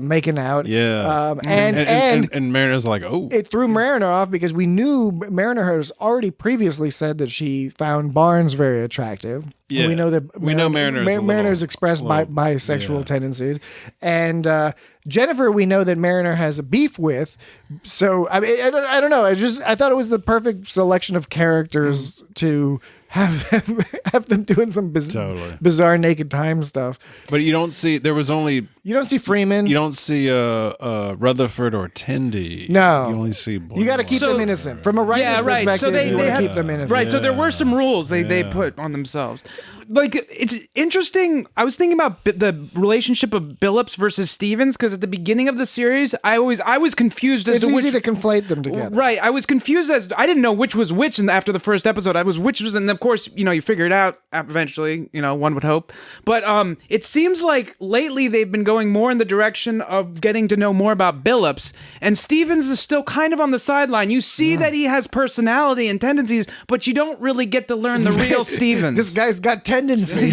making out. Yeah. And Mariner's like, oh. it threw Mariner off because we knew Mariner has already previously said that she found Barnes very attractive. And Yeah. we know that We know Mariner's a Mariner's little- expressed little- bisexual yeah. tendencies, and Jennifer we know that Mariner has a beef with. So I mean, I don't know. I thought it was the perfect selection of characters to have them doing some Totally. bizarre naked time stuff. But you don't see, there was only, You don't see Freeman. you don't see Rutherford or Tendy. No. You only see You got to Boimler. keep them innocent from a writer's Yeah, right. perspective. So they you want to had- keep them innocent. Right, so there were some rules they Yeah. put on themselves. Like, it's interesting. I was thinking about the relationship of Billups versus Stevens because at the beginning of the series, I was confused as It's to easy which. to conflate them together. Right, I was confused as I didn't know which was which, and after the first episode, I was which was, and of course, you figure it out eventually. One would hope, but it seems like lately they've been going more in the direction of getting to know more about Billups, and Stevens is still kind of on the sideline. You see that he has personality and tendencies, but you don't really get to learn the real Stevens. This guy's got tendencies.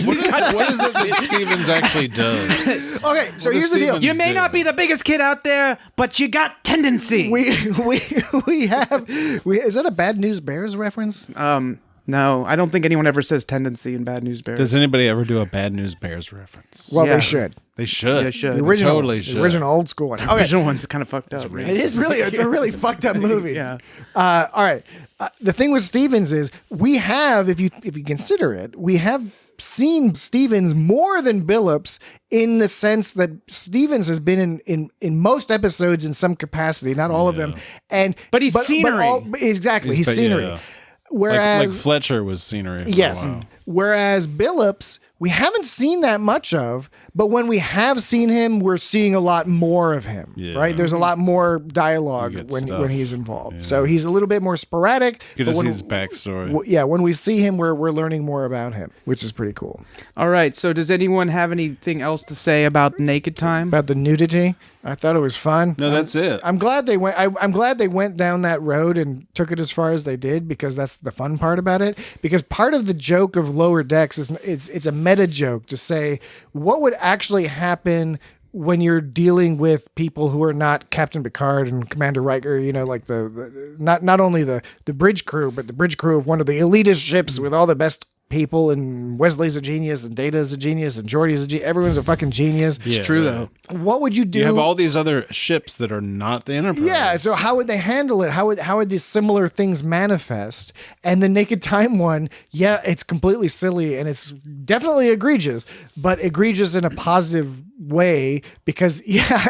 What is it that Stevens actually does? Okay, so What here's does the deal. Stevens You may do? not be the biggest kid out there, but you got tendency. We is that a Bad News Bears reference? No, I don't think anyone ever says tendency in Bad News Bears. Does anybody ever do a Bad News Bears reference? Well, Yeah. they should. They should. They should. The original, totally should. the original old school one. The Okay, original one's kind of fucked up. it is really. It's a really fucked up movie. Yeah. All right. The thing with Stevens is we have, if you consider it, we have seen Stevens more than Billups in the sense that Stevens has been in most episodes in some capacity, not all of them. But he's scenery. Exactly, he's but scenery. yeah. Whereas like Fletcher was scenery. For yes. A while. Whereas Billups, we haven't seen that much of, but when we have seen him, we're seeing a lot more of him. Yeah. Right? There's a lot more You dialogue get when stuff. he's involved. Yeah. So he's a little bit more sporadic. Good but to see when- his backstory. yeah, when we see him, we're learning more about him, which is pretty cool. All right. So, does anyone have anything else to say about Naked Time? About the nudity, I thought it was fun. No, that's it. I'm glad they went. I'm glad they went down that road and took it as far as they did because that's the fun part about it. Because part of the joke of Lower Decks is it's a meta joke to say what would actually happen when you're dealing with people who are not Captain Picard and Commander Riker, like the not only the bridge crew, but the bridge crew of one of the elitist ships with all the best people, and Wesley's a genius, and Data's a genius, and Geordi's a genius. Everyone's a fucking genius. Yeah, True, right. though. What would you do? You have all these other ships that are not the Enterprise. Yeah, so how would they handle it? How would these similar things manifest? And the Naked Time one, yeah, it's completely silly and it's definitely egregious, but egregious in a positive way because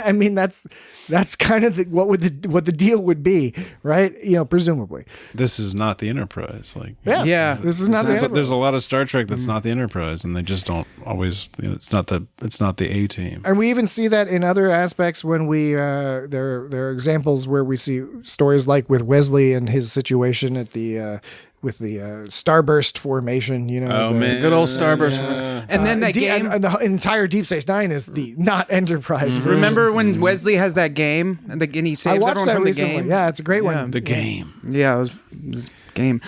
I mean that's kind of what the deal would be, right? Presumably. This is not the Enterprise. Like, Yeah. This is not the there's Enterprise. a lot of Star Trek that's not the Enterprise, and they just don't always. It's not the A team. And we even see that in other aspects when there are examples where we see stories like with Wesley and his situation at the with the Starburst formation, Oh, man. Good old Starburst. Yeah. And then that game. and the entire Deep Space Nine is the not Enterprise version. Remember when Wesley has that game and he I saves watched everyone that from recently. the game? Yeah, it's a great one. The game. Yeah, it was game.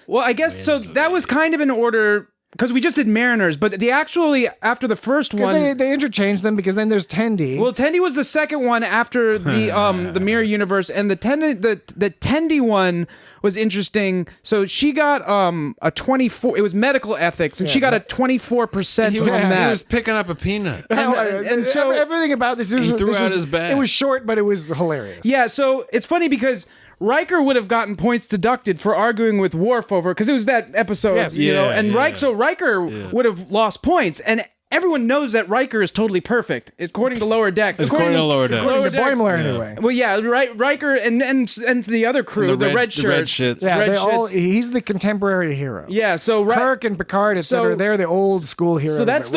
Well, I guess so. That was kind of in order because we just did Mariners, but the actually after the first one, they interchanged them because then there's Tendi. Well, Tendi was the second one after the Mirror Universe, and the Tendi one was interesting. So she got a 24. It was medical ethics, and she got a 24%. He was picking up a peanut. And so everything about this, he threw out his bag. It was short, but it was hilarious. Yeah, so it's funny because Riker would have gotten points deducted for arguing with Worf over, because it was that episode, you know, and Riker would have lost points, and everyone knows that Riker is totally perfect, according to Lower Decks. According to Lower Decks. According to Boimler, anyway. Well, yeah, Riker and the other crew, the red shirts. Yeah, he's the contemporary hero. Yeah, so Kirk and Picard, etc. They're the old school heroes. So that's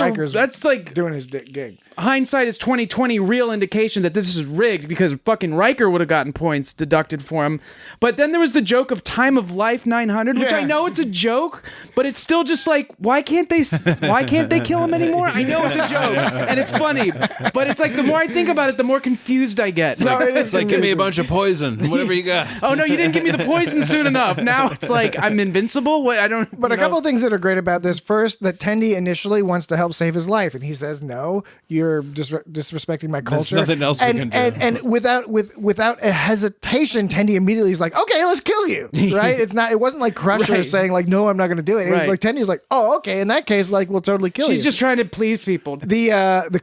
like doing his gig. Hindsight is 2020 real indication that this is rigged, because fucking Riker would have gotten points deducted for him. But then there was the joke of Time of Life 900, which I know it's a joke, but it's still just like, why can't they kill him anymore? I know it's a joke and it's funny, but it's like the more I think about it, the more confused I get. It's like, give me a bunch of poison, whatever you got. Oh no, you didn't give me the poison soon enough. Now it's like I'm invincible. What, I don't. But a couple of things that are great about this. First, that Tendi initially wants to help save his life, and he says, "No, you're disrespecting my culture." There's nothing else we can do. And without a hesitation, Tendi immediately is like, "Okay, let's kill you." Right? It wasn't like Crusher saying like, "No, I'm not going to do it." It was like Tendi's like, "Oh, okay." In that case, like, we'll totally kill you. She's just trying to please people. The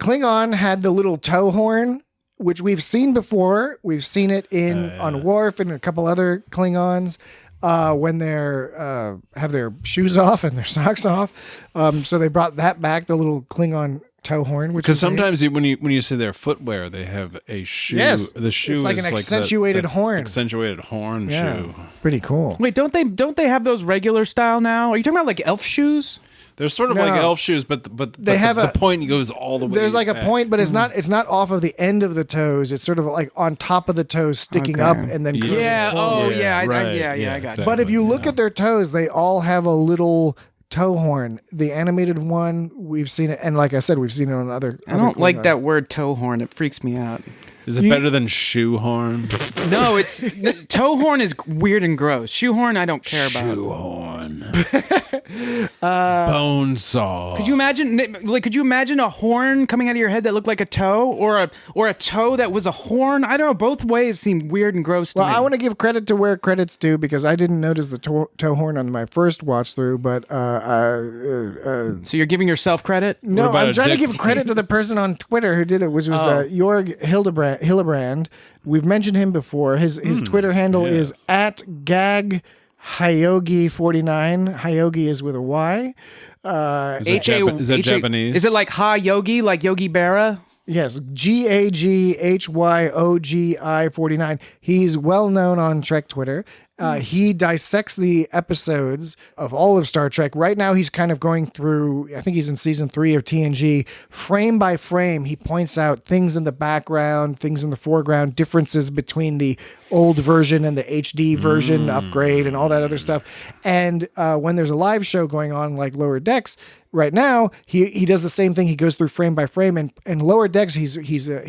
Klingon had the little tow horn, which we've seen before. We've seen it on Worf and a couple other Klingons. When they're have their shoes off and their socks off, so they brought that back, the little Klingon tow horn. Because sometimes when you see their footwear, they have a shoe. Yes, the shoe is like an accentuated horn. Accentuated horn shoe. Pretty cool. Wait, don't they have those regular style now? Are you talking about like elf shoes? They're sort of like elf shoes, but they have the point goes all the way. There's like back. a point, but it's not off of the end of the toes. It's sort of like on top of the toes, sticking up and then curving forward. I got you. But if you look at their toes, they all have a little tow horn. The animated one, we've seen it, and like I said, we've seen it on other. I don't like that word tow horn. It freaks me out. Is it better than shoehorn? No, it's toe horn is weird and gross. Shoehorn, I don't care about. Shoehorn. Bone saw. Could you imagine a horn coming out of your head that looked like a toe, or a toe that was a horn? I don't know. Both ways seem weird and gross to me. Well, I want to give credit to where credit's due, because I didn't notice the toe horn on my first watch through, but so you're giving yourself credit? No, I'm trying to give credit to the person on Twitter who did it, which was Jorg Hildebrand. We've mentioned him before. His Twitter handle is @gaghayogi49. Hayogi is with a Y. Is that Japanese? Is it like Ha Yogi, like Yogi Berra? Yes, GAGHYOGI49. He's well known on Trek Twitter. He dissects the episodes of all of Star Trek. Right now, he's kind of going through, I think he's in season 3 of TNG. Frame by frame, he points out things in the background, things in the foreground, differences between the old version and the HD version upgrade and all that other stuff. And when there's a live show going on like Lower Decks, right now, he does the same thing. He goes through frame by frame, and Lower Decks, he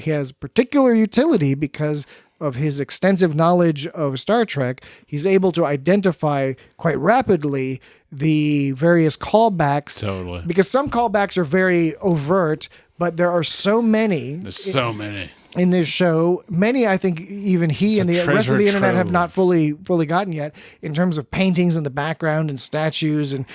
has particular utility because of his extensive knowledge of Star Trek. He's able to identify quite rapidly the various callbacks. Totally. Because some callbacks are very overt, but there are so many. There's so many in this show. Many, I think, even he and the rest of the internet have not fully gotten yet, in terms of paintings in the background and statues and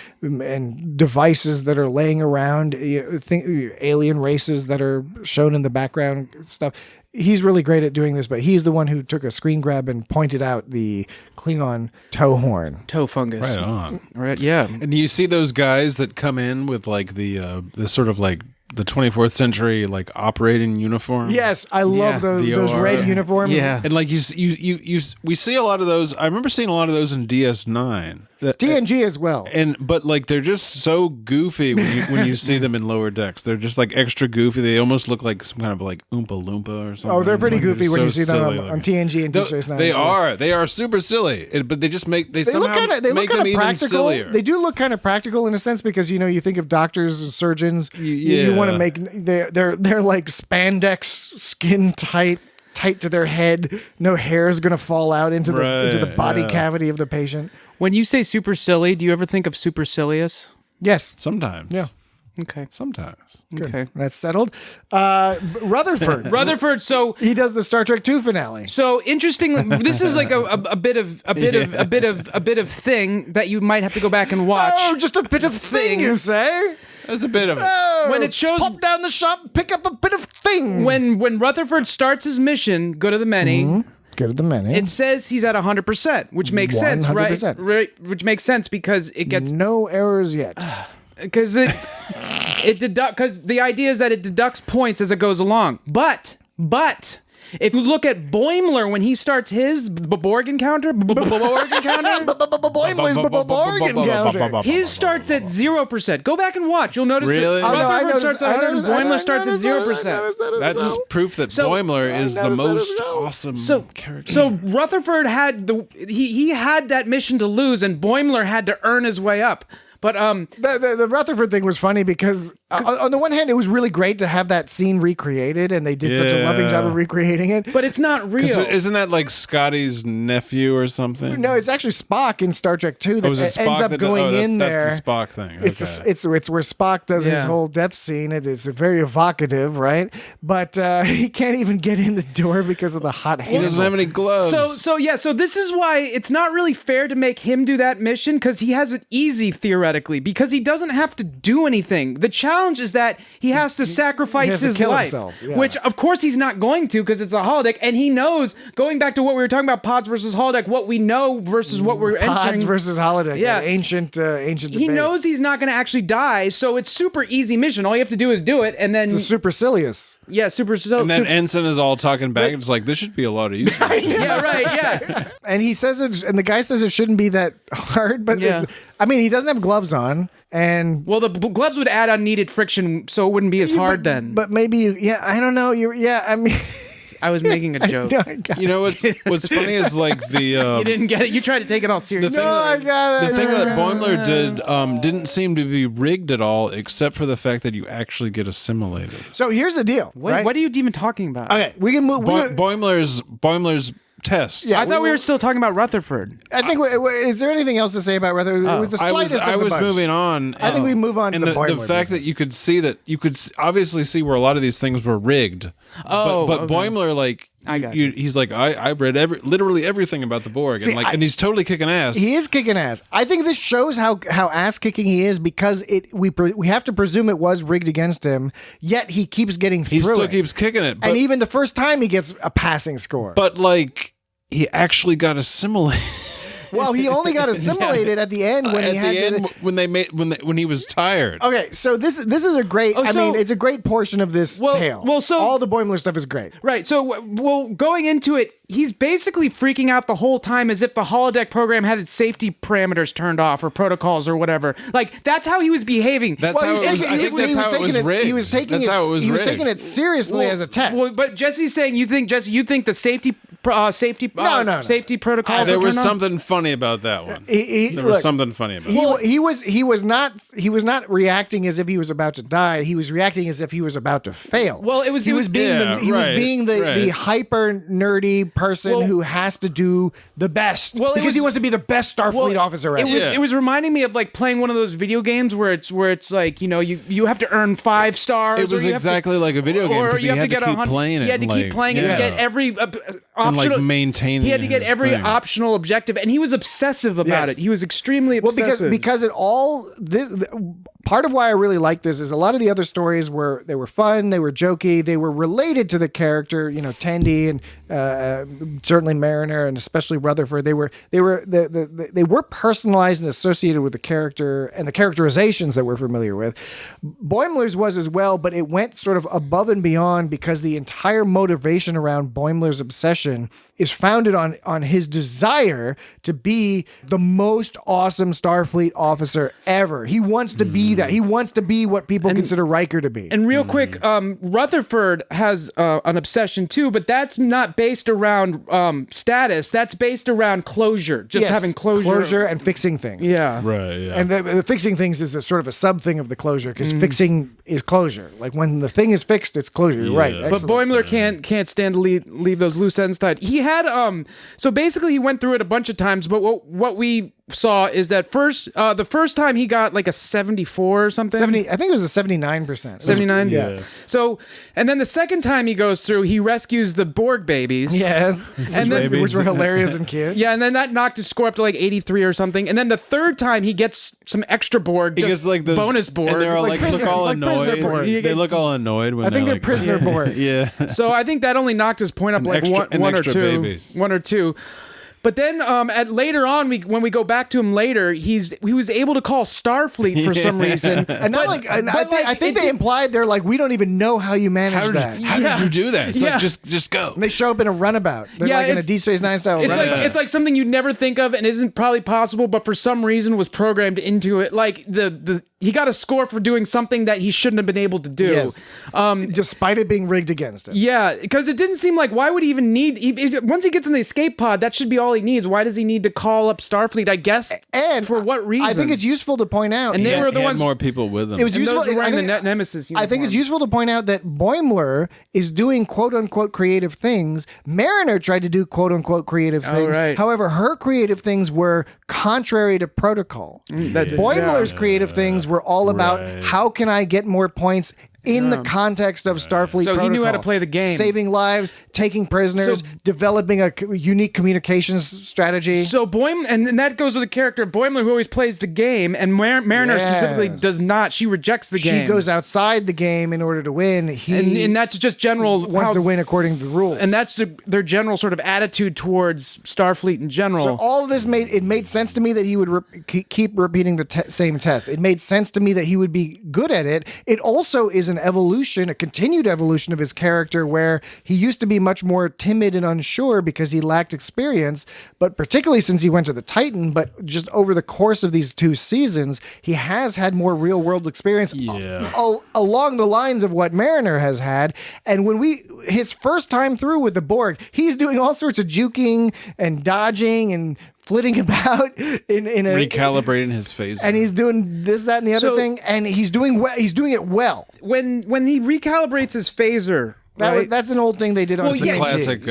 devices that are laying around, alien races that are shown in the background stuff. He's really great at doing this, but he's the one who took a screen grab and pointed out the Klingon toe horn. Toe fungus. Right on. Right, yeah. And you see those guys that come in with like the sort of like the 24th century like operating uniform. Yes, I love those red uniforms. Yeah. And like we see a lot of those. I remember seeing a lot of those in DS9. TNG as well. But like they're just so goofy when you see them in Lower Decks. They're just like extra goofy. They almost look like some kind of like Oompa Loompa or something. Oh, they're pretty goofy when you see them on TNG and Deep Space Nine. They are super silly. But they just make they somehow they look make kind them of even practical. sillier. They do look kind of practical in a sense, because you think of doctors and surgeons. You want to make they're like spandex, skin tight to their head. No hair is going to fall out into the body cavity of the patient. When you say super silly, do you ever think of supercilious? Yes. Sometimes. Yeah. Okay. Sometimes. Good. Okay. That's settled. Rutherford. Rutherford. So he does the Star Trek II finale. So interesting. This is like a bit of thing that you might have to go back and watch. Oh, just a bit of thing, you say? There's a bit of it. Oh, when it shows, pop down the shop, pick up a bit of thing. When Rutherford starts his mission, go to the many. Mm-hmm. Go to the many. It says he's at 100%, which makes sense, right? 100%. Right? Which makes sense because it gets no errors yet. Because because the idea is that it deducts points as it goes along. But if you look at Boimler when he starts his Borg encounter, Boimler's Borg encounter. His starts at 0%. Go back and watch. You'll notice Really? that Rutherford starts at 100, Boimler starts at 0%. That's proof that Boimler is the most awesome character. So Rutherford had he had that mission to lose, and Boimler had to earn his way up. But the Rutherford thing was funny because on the one hand, it was really great to have that scene recreated, and they did such a loving job of recreating it. But it's not real. Isn't that like Scotty's nephew or something? No, it's actually Spock in Star Trek 2 that ends up going in there. That's the Spock thing. It's where Spock does his whole death scene. It is very evocative, right? But he can't even get in the door because of the hot handle. He doesn't have any gloves. So this is why it's not really fair to make him do that mission, because he has it easy theoretically, because he doesn't have to do anything. The challenge is that he has to sacrifice his life, which of course he's not going to, because it's a holodeck, and he knows, going back to what we were talking about, pods versus holodeck, what we know versus what we're entering. Pods versus holodeck, ancient He knows he's not going to actually die, so it's super easy mission. All you have to do is do it, and then it's supercilious. Yeah, supercilious. And then Ensign is all talking back, and it's like, this should be a lot of use. Yeah, right, yeah. And he says it, and the guy says it shouldn't be that hard, but I mean, he doesn't have gloves on, and well, the gloves would add unneeded friction, so it wouldn't be as hard then. But maybe, I don't know. I mean. I was making a joke. You know what's funny is like the you didn't get it. You tried to take it all seriously. I got it. The thing that Boimler did didn't seem to be rigged at all, except for the fact that you actually get assimilated. So here's the deal. Right? What are you even talking about? Okay, we can move. Boimler's test. Yeah, I thought we were still talking about Rutherford. I think. Is there anything else to say about Rutherford? It was the slightest of the I was bunch. moving on. I think we move on to the Boimler the fact that you could see that you could obviously see where a lot of these things were rigged. But Boimler, like, I got you. He's like, I read literally everything about the Borg, and he's totally kicking ass. He is kicking ass. I think this shows how ass kicking he is, because we have to presume it was rigged against him. Yet he keeps getting through. He still keeps kicking it, and even the first time he gets a passing score. But like, he actually got assimilated. Well, he only got assimilated at the end when he was tired. Okay, so this is a great. I mean, it's a great portion of this tale. Well, so all the Boimler stuff is great. Right. So, going into it, he's basically freaking out the whole time as if the holodeck program had its safety parameters turned off or protocols or whatever. Like, that's how he was behaving. That's how it was. I think that's how it was rigged. He was taking it seriously as a test. Well, but Jesse's saying you think the safety safety protocols. There was something funny about that one. There was something funny about it. He was not reacting as if he was about to die. He was reacting as if he was about to fail. Well, he was being the hyper nerdy person who has to do the best because he wants to be the best Starfleet officer ever. It was reminding me of like playing one of those video games where it's like, you know, you have to earn 5 stars. It was exactly like a video game because you had to keep playing it. You had to keep playing it and get every optional. Maintaining. He had to get every optional objective, and he was obsessive about it. He was extremely obsessive. Well, because it all. Part of why I really like this is a lot of the other stories were fun, they were jokey, they were related to the character, you know, Tandy and certainly Mariner and especially Rutherford. They were personalized and associated with the character and the characterizations that we're familiar with. Boimler's was as well, but it went sort of above and beyond because the entire motivation around Boimler's obsession is founded on his desire to be the most awesome Starfleet officer ever. He wants to be that. He wants to be what people consider Riker to be. And real quick, Rutherford has an obsession too, but that's not based around status. That's based around closure. Just having closure and fixing things. Yeah, right. Yeah. And the fixing things is a sort of a sub thing of the closure because fixing is closure. Like when the thing is fixed, it's closure. You're right. But Boimler can't stand to leave those loose ends tied. He had so basically he went through it a bunch of times, but what we saw is that the first time he got like a 74 or something. 70. I think it was a 79%. 79. Yeah. So, and then the second time he goes through, he rescues the Borg babies. Yes. And then, which were hilarious and cute. yeah, and then that knocked his score up to like 83 or something. And then the third time he gets some extra Borg, just like the bonus Borg. And they're all like look all prisoner annoyed. Borgs. They look all annoyed when I think they're like, prisoner Borg. Yeah. So I think that only knocked his point up like one or two. Babies. One or two. But then later on, when we go back to him later, he was able to call Starfleet for some reason. And I think they implied they're like, we don't even know how you managed that. How did you do that? It's like just go. And they show up in a runabout. They're like in a Deep Space Nine style runabout. It's like something you'd never think of and isn't probably possible, but for some reason was programmed into it. Like he got a score for doing something that he shouldn't have been able to do. Yes. Despite it being rigged against him. Yeah, because it didn't seem like, why would he even need, once he gets in the escape pod, that should be all he needs. Why does he need to call up Starfleet, I guess? And for what reason? I think it's useful to point out. And they were the he had ones, more people with him. It was useful. Those were wearing the Nemesis uniform. I think it's useful to point out that Boimler is doing quote unquote creative things. Mariner tried to do quote unquote creative things. Right. However, her creative things were contrary to protocol. Boimler's creative things were all about how can I get more points in the context of Starfleet So protocol. he knew how to play the game. Saving lives, taking prisoners, developing a unique communications strategy. So and that goes with the character of Boimler, who always plays the game, and Mariner specifically does not. She rejects the game. She goes outside the game in order to win. And that's just general... wants to win according to the rules. And that's their general sort of attitude towards Starfleet in general. So all of this made sense to me that he would keep repeating the same test. It made sense to me that he would be good at it. It also is an evolution, a continued evolution of his character, where he used to be much more timid and unsure because he lacked experience, but particularly since he went to the Titan, but just over the course of these 2 seasons, he has had more real world experience along the lines of what Mariner has had. And his first time through with the Borg, he's doing all sorts of juking and dodging and flitting about in a recalibrating his phaser, and he's doing this, that, and the other thing, and he's doing it well. When he recalibrates his phaser, that's an old thing they did on classic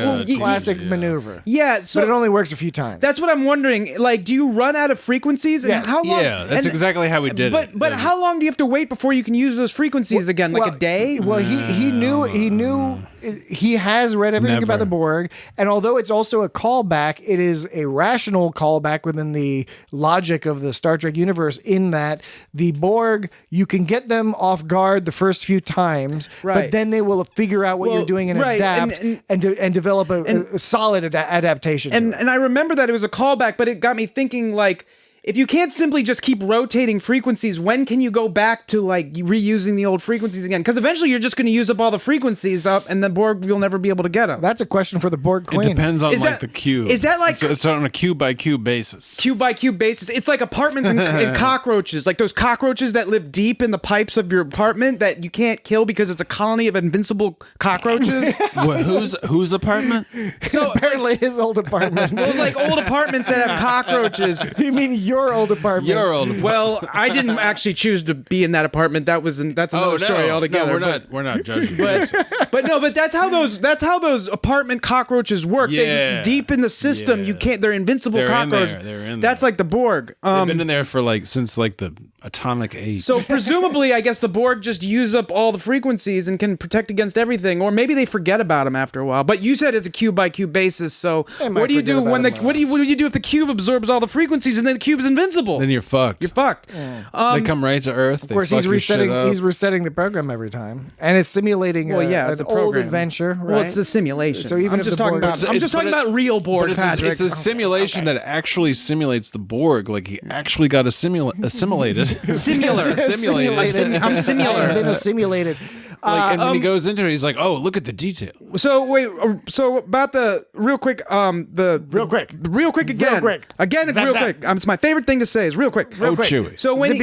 maneuver. Yeah, so but it only works a few times. That's what I'm wondering. Like, do you run out of frequencies? And how long? Yeah, that's exactly how we did it. But how long do you have to wait before you can use those frequencies again? Like a day? Well, he knew he has read everything about the Borg, and although it's also a callback, it is a rational callback within the logic of the Star Trek universe, in that the Borg, you can get them off guard the first few times, but then they will figure out what you're doing and adapt and develop a solid adaptation. And I remember that it was a callback, but it got me thinking, like, if you can't simply just keep rotating frequencies, when can you go back to like reusing the old frequencies again? Because eventually you're just going to use up all the frequencies up, and the Borg, you'll never be able to get them. That's a question for the Borg Queen. It depends on the cube. Is that like it's on a cube by cube basis? Cube by cube basis. It's like apartments and cockroaches, like those cockroaches that live deep in the pipes of your apartment that you can't kill because it's a colony of invincible cockroaches. Whose apartment? So apparently his old apartment. Well, like old apartments that have cockroaches. You mean your old apartment? Your old apartment. Well, I didn't actually choose to be in that apartment. That's another story altogether. No, we're not judging. But that's how those apartment cockroaches work. Yeah. They deep in the system. You can't. They're invincible cockroaches. They're in there. That's like the Borg. They've been in there for since the atomic age. So presumably, I guess the Borg just use up all the frequencies and can protect against everything, or maybe they forget about them after a while. But you said it's a cube by cube basis. So what do you do what do you do if the cube absorbs all the frequencies and then the cube is invincible? Then you're fucked. You're fucked. They come right to Earth. Of course, he's resetting the program every time, and it's simulating an old adventure. Right? Well, it's a simulation. So even I'm just talking about real Borg. It's a simulation that actually simulates the Borg. Like he actually got assimilated. Simulated. I'm similar. I've been assimilated. And when he goes into it, he's like, "Oh, look at the detail." So wait, so about the real quick again. Real quick. Again, it's real quick. It's my favorite thing to say is real quick. Chewy. So when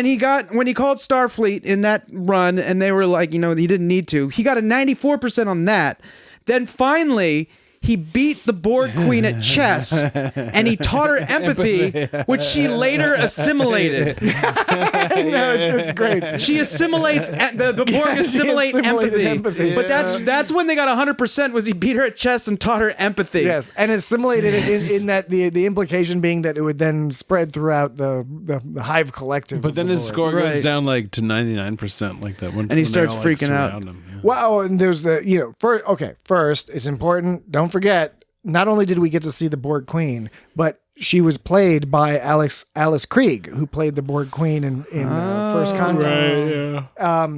he called Starfleet in that run, and they were like, he didn't need to. He got a 94% on that. Then finally, he beat the Borg Queen at chess, and he taught her empathy, which she later assimilated. No, it's great. She assimilates the Borg assimilate empathy. But that's when they got 100%. Was he beat her at chess and taught her empathy? Yes, and assimilated it in that the implication being that it would then spread throughout the hive collective. But then his score goes down like to 99%, like that one. And he starts freaking out. Him, yeah. Well, and there's first it's important. Don't forget, not only did we get to see the Borg Queen, but she was played by Alice Krieg, who played the Borg Queen in First Contact. Right, yeah.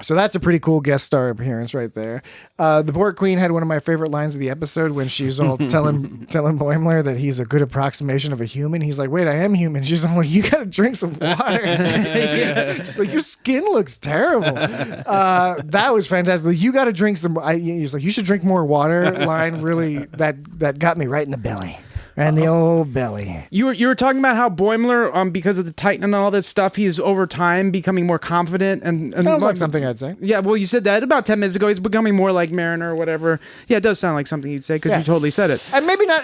So that's a pretty cool guest star appearance right there. The Borg Queen had one of my favorite lines of the episode when she's all telling Boimler that he's a good approximation of a human. He's like, "Wait, I am human." She's all like, "You got to drink some water." She's like, "Your skin looks terrible." That was fantastic. You got to drink some. He's like, "You should drink more water." Line really that got me right in the belly. And the old belly. You were talking about how Boimler, because of the Titan and all this stuff, he's over time becoming more confident and sounds like something I'd say. Yeah, well, you said that about 10 minutes ago. He's becoming more like Mariner or whatever. Yeah, it does sound like something you'd say because you totally said it. And maybe not.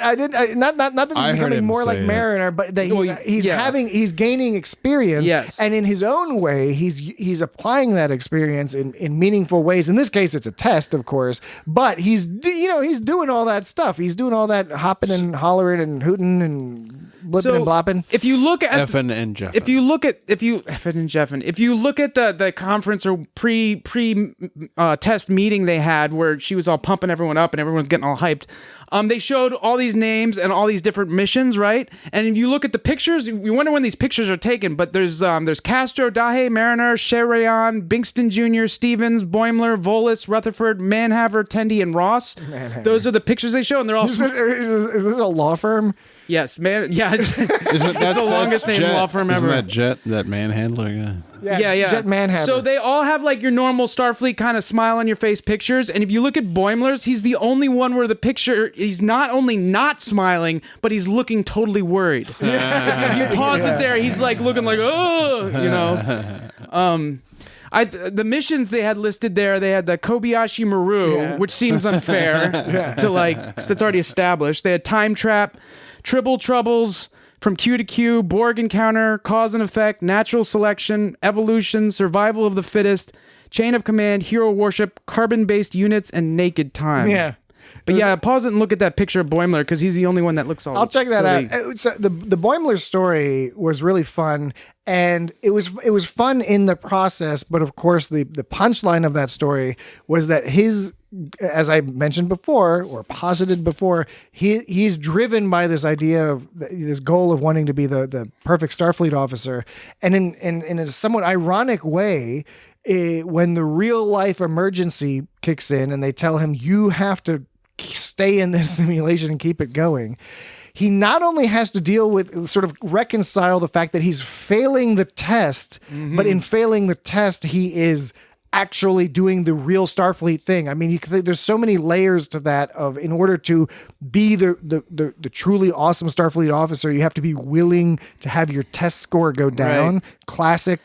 Not that he's becoming more like Mariner, but that he's gaining experience. Yes. And in his own way, he's applying that experience in meaningful ways. In this case, it's a test, of course, but he's doing all that stuff. He's doing all that hopping and hollering and hooting and blipping and blopping. If you look at Effin and Jeffin. If you look at the conference or pre test meeting they had where she was all pumping everyone up and everyone's getting all hyped, they showed all these names and all these different missions, right? And if you look at the pictures, you wonder when these pictures are taken. But there's Castro, Dahe, Mariner, Sherayan, Bingston Jr., Stevens, Boimler, Volus, Rutherford, Manhaver, Tendi, and Ross. Those are the pictures they show, and they're all. Is this a law firm? Yes, man. Yeah, that's the longest name law firm ever. Isn't that Jet, that manhandler? Yeah. Jet Manhaver. So they all have like your normal Starfleet kind of smile on your face pictures, and if you look at Boimler's, he's the only one where the picture he's not only not smiling, but he's looking totally worried. If you pause it there, he's like looking like the missions they had listed there, they had the Kobayashi Maru, which seems unfair it's already established. They had Time Trap, Tribble Troubles, From Q to Q, Borg Encounter, Cause and Effect, Natural Selection, Evolution, Survival of the Fittest, Chain of Command, Hero Worship, Carbon-Based Units, and Naked Time. Yeah. But pause it and look at that picture of Boimler because he's the only one that looks all. I'll check that out. So the Boimler story was really fun, and it was fun in the process. But of course, the punchline of that story was that as I mentioned before or posited before, he's driven by this idea of this goal of wanting to be the perfect Starfleet officer, and in a somewhat ironic way. When the real life emergency kicks in and they tell him you have to stay in this simulation and keep it going, he not only has to deal with sort of reconcile the fact that he's failing the test, but in failing the test, he is actually doing the real Starfleet thing. I mean, there's so many layers to that of in order to be the truly awesome Starfleet officer, you have to be willing to have your test score go down. Right. Classic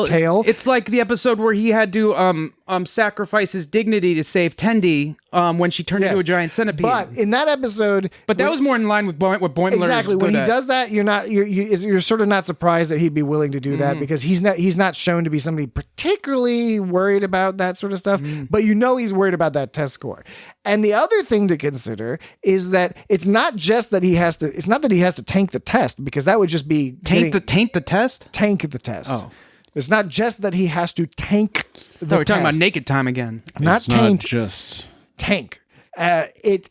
tale. It's like the episode where he had to sacrifice his dignity to save Tendi when she turned into a giant centipede. But in that episode, that was more in line with what Boimler exactly is when he good at. does that. You're sort of not surprised that he'd be willing to do that because he's not shown to be somebody particularly worried about that sort of stuff. But he's worried about that test score. And the other thing to consider is that it's not just that he has to. It's not that he has to tank the test because that would just be taint the test. Tank the test. Oh. It's not just that he has to tank the test. We're talking about Naked Time again. Not tank. Just tank. Tank. It's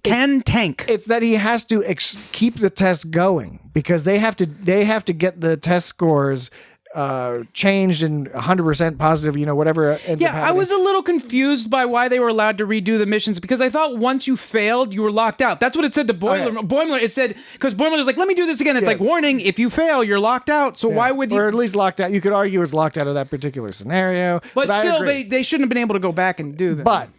that he has to keep the test going because they have to get the test scores changed and 100% positive, whatever ends up happening. I was a little confused by why they were allowed to redo the missions because I thought once you failed, you were locked out. That's what it said to Boimler. Okay. Boimler, it said, because Boimler was like, let me do this again. It's like, warning, if you fail, you're locked out. So why would you? Or at least locked out. You could argue was locked out of that particular scenario. But still, they shouldn't have been able to go back and do that. But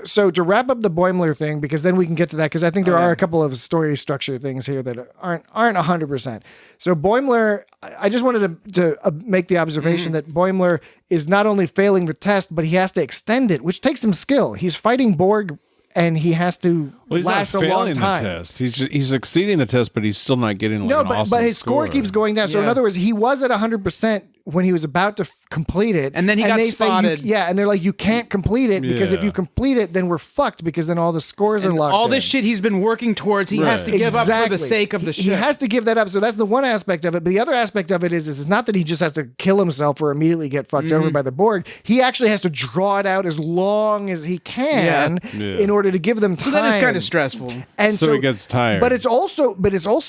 so to wrap up the Boimler thing, because then we can get to that, because I think there are a couple of story structure things here that aren't 100%. So Boimler, I just wanted to make the observation that Boimler is not only failing the test, but he has to extend it, which takes some skill. He's fighting Borg and he has to Well, he's last not a long failing time. the test. He's succeeding the test, but he's still not getting like No, an awesome but his score keeps going down. So in Yeah. other words, he was at 100% when he was about to complete it, And then he got they say spotted. and they're like, you can't complete it because if Yeah. you complete it, then we're fucked because then all the scores are locked. All this in. shit he's been working towards, he has to Right. give up for the Exactly. sake of the He ship. has to give that up. So that's the one aspect of it. But the other aspect of it is it's not that he just has to kill himself or immediately get fucked Mm-hmm. over by the Borg. He actually has to draw it out as long as he can Yeah. in order to give them time. so that is kind of stressful. And So he gets tired. But it's also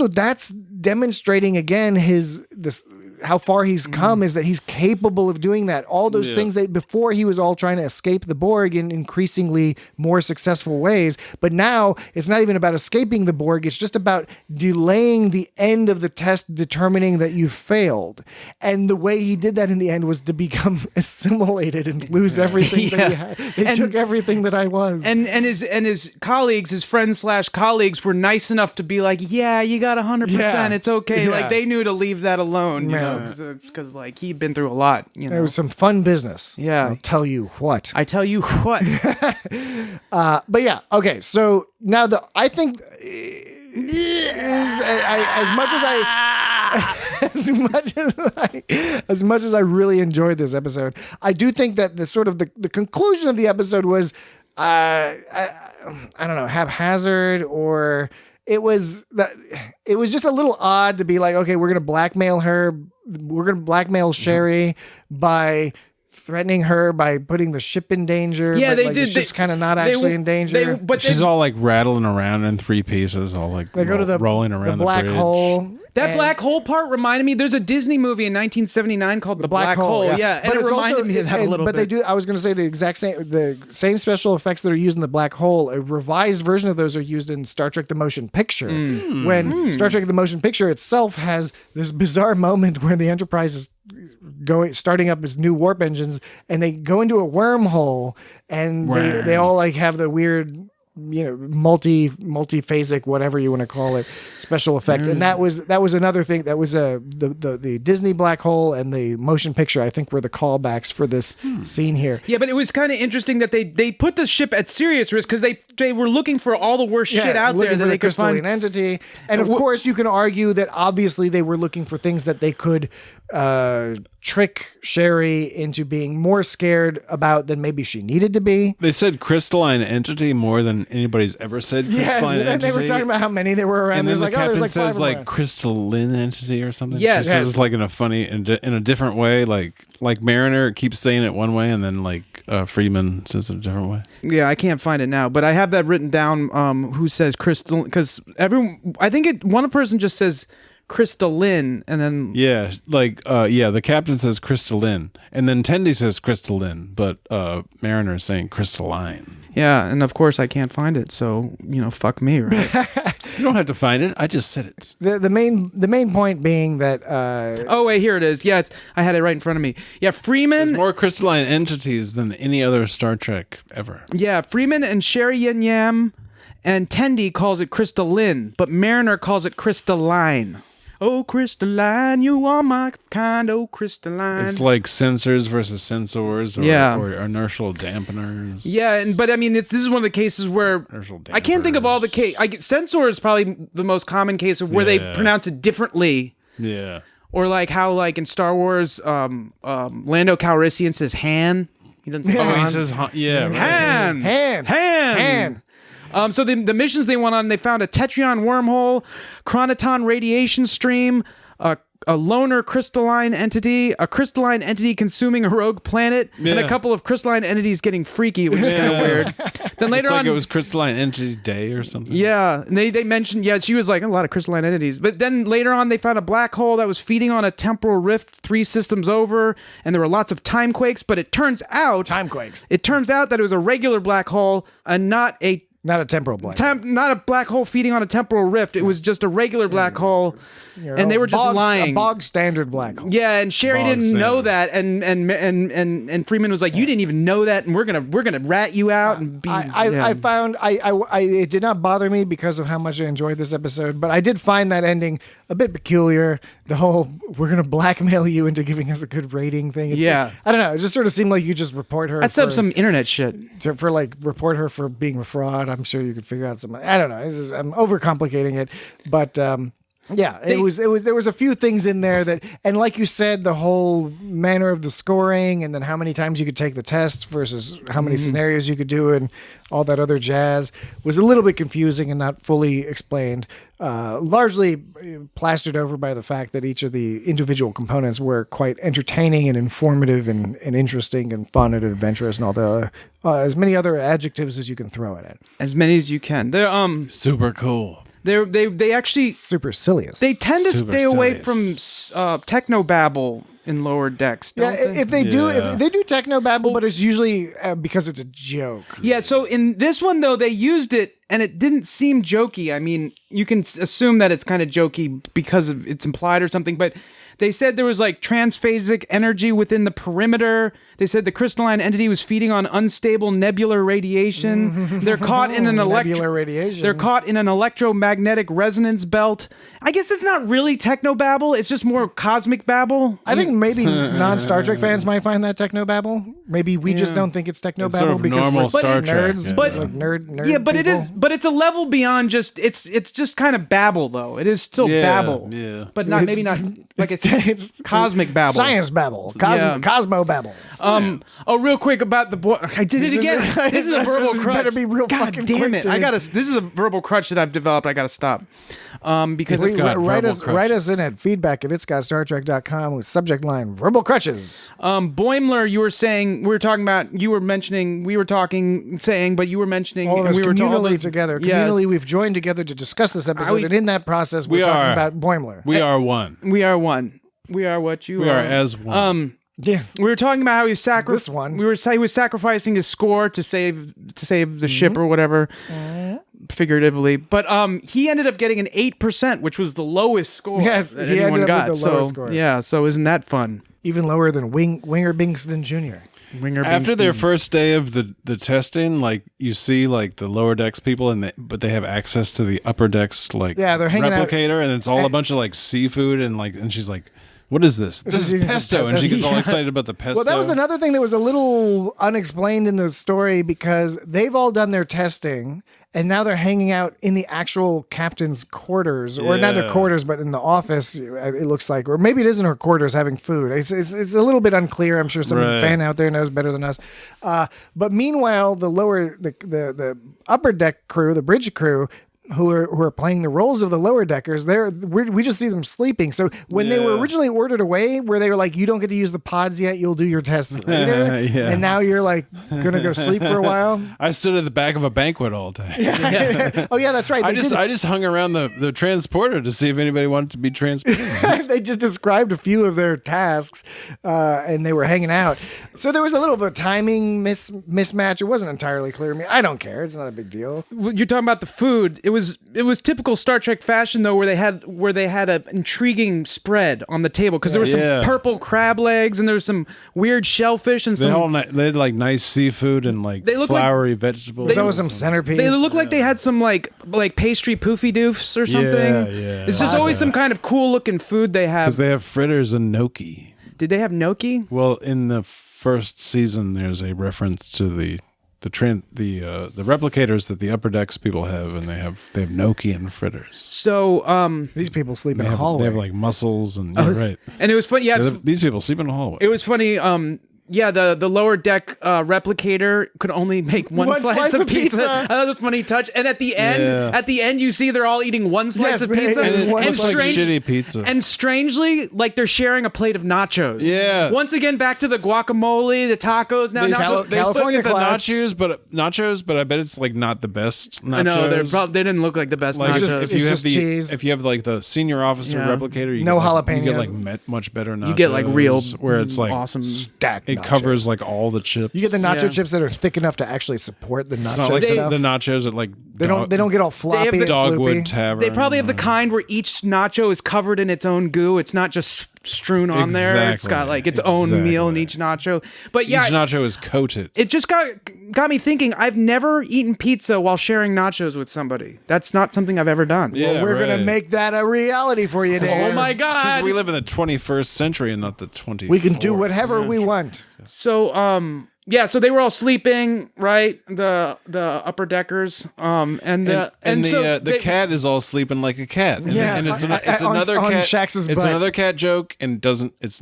that's demonstrating again how far he's come is that he's capable of doing that. All those things that before he was all trying to escape the Borg in increasingly more successful ways. But now it's not even about escaping the Borg. It's just about delaying the end of the test, determining that you failed. And the way he did that in the end was to become assimilated and lose everything that he had. They took everything that I was. And his colleagues, his friends / colleagues, were nice enough to be like, "Yeah, you got 100%. Yeah. It's okay." Yeah. Like they knew to leave that alone, you Yeah. know, because like he'd been through a lot. You know, It was some fun business. Yeah. I'll tell you what. I tell you what. But yeah, okay. So now I think as much as I really enjoyed this episode, I do think that the conclusion of the episode was I don't know, haphazard, or it was just a little odd to be like, okay, we're gonna blackmail Sherry by threatening her by putting the ship in danger. Yeah, but, they like, did. The ship's kind of not actually in danger. But She's all like rattling around in three pieces, all like they go to the rolling around the black bridge. hole. that and- black hole part reminded me. There's a Disney movie in 1979 called The Black Hole. Yeah, and it it's reminded me of that a little but bit. they do. I was going to say the same special effects that are used in the black hole. A revised version of those are used in Star Trek: The Motion Picture. When Star Trek: The Motion Picture itself has this bizarre moment where the Enterprise is starting up its new warp engines, and they go into a wormhole, and they all like have the weird, multi-phasic, whatever you want to call it, special effect. And that was another thing. That was the Disney black hole and the motion picture, I think, were the callbacks for this scene here. Yeah, but it was kind of interesting that they put the ship at serious risk because they were looking for all the worst shit out there that for they the could crystalline find. entity. And of course, you can argue that obviously they were looking for things that they could trick Sherry into being more scared about than maybe she needed to be. They said crystalline entity more than anybody's ever said crystalline and entity. they were talking about how many there were around. And There's then like, the there's captain like five says of like them. crystalline entity or something. Yes. He says like in a funny, in a different way. Like Mariner keeps saying it one way, and then like Freeman says it a different way. Yeah, I can't find it now, but I have that written down. Who says crystal? Because I think one person just says crystalline, and then the captain says crystalline, and then Tendi says crystalline, but Mariner is saying crystalline. yeah, and of course I can't find it, so fuck me, right? You don't have to find it. I just said it. The main point being that Oh wait, here it is. Yeah, I had it right in front of me. Yeah, Freeman. There's more crystalline entities than any other Star Trek ever. Yeah, Freeman and Sherry Yin Yam, and Tendi calls it crystalline, but Mariner calls it crystalline. Oh, crystalline, you are my kind. Oh, crystalline. It's like sensors versus sensors, or inertial dampeners. Yeah, but I mean, this is one of the cases where Inertial I can't think of all the case. Sensor is probably the most common case of where they pronounce it differently. Yeah. Or like how, like in Star Wars, Lando Calrissian says Han. He doesn't say Oh, Han. he says, yeah, right. Han. So the missions they went on, they found a Tetrion wormhole, chronoton radiation stream, a loner crystalline entity, a crystalline entity consuming a rogue planet, and a couple of crystalline entities getting freaky, which is kind of weird. Then later It's like on, it was crystalline entity day or something. yeah, and they mentioned, she was like a lot of crystalline entities. But then later on, they found a black hole that was feeding on a temporal rift 3 systems over, and there were lots of time quakes. But it turns out Timequakes. It turns out that it was a regular black hole and not a temporal black. not a black hole feeding on a temporal rift. It was just a regular black hole, and they were just lying. A bog standard black hole. Yeah, and Sherry Bog didn't know standard. that, and Freeman was like, "You didn't even know that, and we're gonna rat you out." And be, I found it did not bother me because of how much I enjoyed this episode, but I did find that ending a bit peculiar. The whole "we're gonna blackmail you into giving us a good rating" thing. I don't know. It just sort of seemed like you just report her. That's some internet shit. Report her for being a fraud. out. I'm sure you could figure out some. I don't know. I'm overcomplicating it, but yeah, there was a few things in there that, and like you said, the whole manner of the scoring, and then how many times you could take the test versus how many scenarios you could do, and all that other jazz was a little bit confusing and not fully explained. Largely plastered over by the fact that each of the individual components were quite entertaining and informative and interesting and fun and adventurous and all the as many other adjectives as you can throw at it. As many as you can. They're super cool. They actually supercilious. They tend to stay away from technobabble in lower decks. Don't they? If they do technobabble, but it's usually because it's a joke. Yeah. So in this one though, they used it and it didn't seem jokey. I mean, you can assume that it's kind of jokey because of it's implied or something, but. They said there was like transphasic energy within the perimeter. They said the crystalline entity was feeding on unstable nebular radiation. They're caught in an nebular radiation. They're caught in an electromagnetic resonance belt. I guess it's not really technobabble. It's just more cosmic babble. I think maybe non-Star Trek fans might find that technobabble. Maybe we just don't think it's technobabble sort of because normal we're Star Trek. nerds. But like nerd yeah, but people. it is. But it's a level beyond just. It's just kind of babble though. It is still babble. Yeah. But not maybe not like it's cosmic babble. Science babble. Cosmo babble. Oh, real quick about the boy. I did it again. This is a verbal crutch. Better be real God fucking damn quick, it! dude. This is a verbal crutch that I've developed. I gotta stop. Because write us in at feedback@itsgotstartrek.com with subject line verbal crutches. Boimler, you were saying we were talking, but you were mentioning all of us communally together. Communally, we've joined together to discuss this episode, and in that process, we're talking about Boimler. We are one. We are one. We are what you are. We are as one. Yeah. We were talking about how he This one. he was sacrificing his score to save the ship or whatever, figuratively. But he ended up getting an 8%, which was the lowest score. Yes, that he anyone ended up got. with the lowest score. Yeah, so isn't that fun? Even lower than Winger Bingston Jr. After their first day of the testing, like you see like the lower decks people, but they have access to the upper decks they're hanging replicator, and it's all a bunch of like seafood and she's like, "What is this? This is pesto," and she gets all excited about the pesto. Well, that was another thing that was a little unexplained in the story because they've all done their testing. And now they're hanging out in the actual captain's quarters, or not their quarters, but in the office. It looks like, or maybe it is in her quarters having food. It's a little bit unclear. I'm sure some fan out there knows better than us. But meanwhile, the upper deck crew, the bridge crew, who are playing the roles of the lower deckers, we just see them sleeping. So when they were originally ordered away, where they were like, "You don't get to use the pods yet. You'll do your tests later," and now you're like gonna go sleep for a while. I stood at the back of a banquet all day. Oh yeah, that's right. I just hung around the transporter to see if anybody wanted to be transported. They just described a few of their tasks, and they were hanging out. So there was a little bit of timing mismatch. It wasn't entirely clear to me. I don't care. It's not a big deal. You're talking about the food. It was typical Star Trek fashion though, where they had an intriguing spread on the table because there was some purple crab legs and there was some weird shellfish and they had like nice seafood and like floury vegetables. There was some centerpiece. They looked like they had some like pastry poofy doofs or something. Yeah. It's just always some kind of cool looking food they have. Because they have fritters and gnocchi. Did they have gnocchi? Well, in the first season, there's a reference to the replicators that the upper decks people have, and they have gnocchi and fritters. So these people sleep in a hallway. They have like mussels and right. And it was funny. Yeah, these people sleep in a hallway. It was funny. The lower deck replicator could only make one slice of pizza. That was a funny touch. And at the end, you see they're all eating one slice of pizza, and shitty pizza. And strangely, like they're sharing a plate of nachos. Yeah. Once again, back to the guacamole, the tacos. Now they still get the nachos, but I bet it's like not the best nachos. I know they didn't look like the best nachos. If you have like the senior officer replicator, you no jalapenos. You get like much better nachos. You get like real where it's like awesome stacked. It covers like all the chips. You get the nacho chips that are thick enough to actually support the nacho. It's not like the nachos that like they don't get all floppy. Dogwood Tavern. They probably have the kind where each nacho is covered in its own goo. It's not just strewn on there. It's got like its own meal in each nacho. But yeah, each nacho is coated. It just got me thinking. I've never eaten pizza while sharing nachos with somebody. That's not something I've ever done. Yeah, we're gonna make that a reality for you, Dan. Oh my God! Because we live in the 21st century and not the 20th. We can do whatever we want. So Yeah, so they were all sleeping, right? The upper deckers, and so the cat is all sleeping like a cat. And it's another on cat. Shax's it's butt. another cat joke, and it's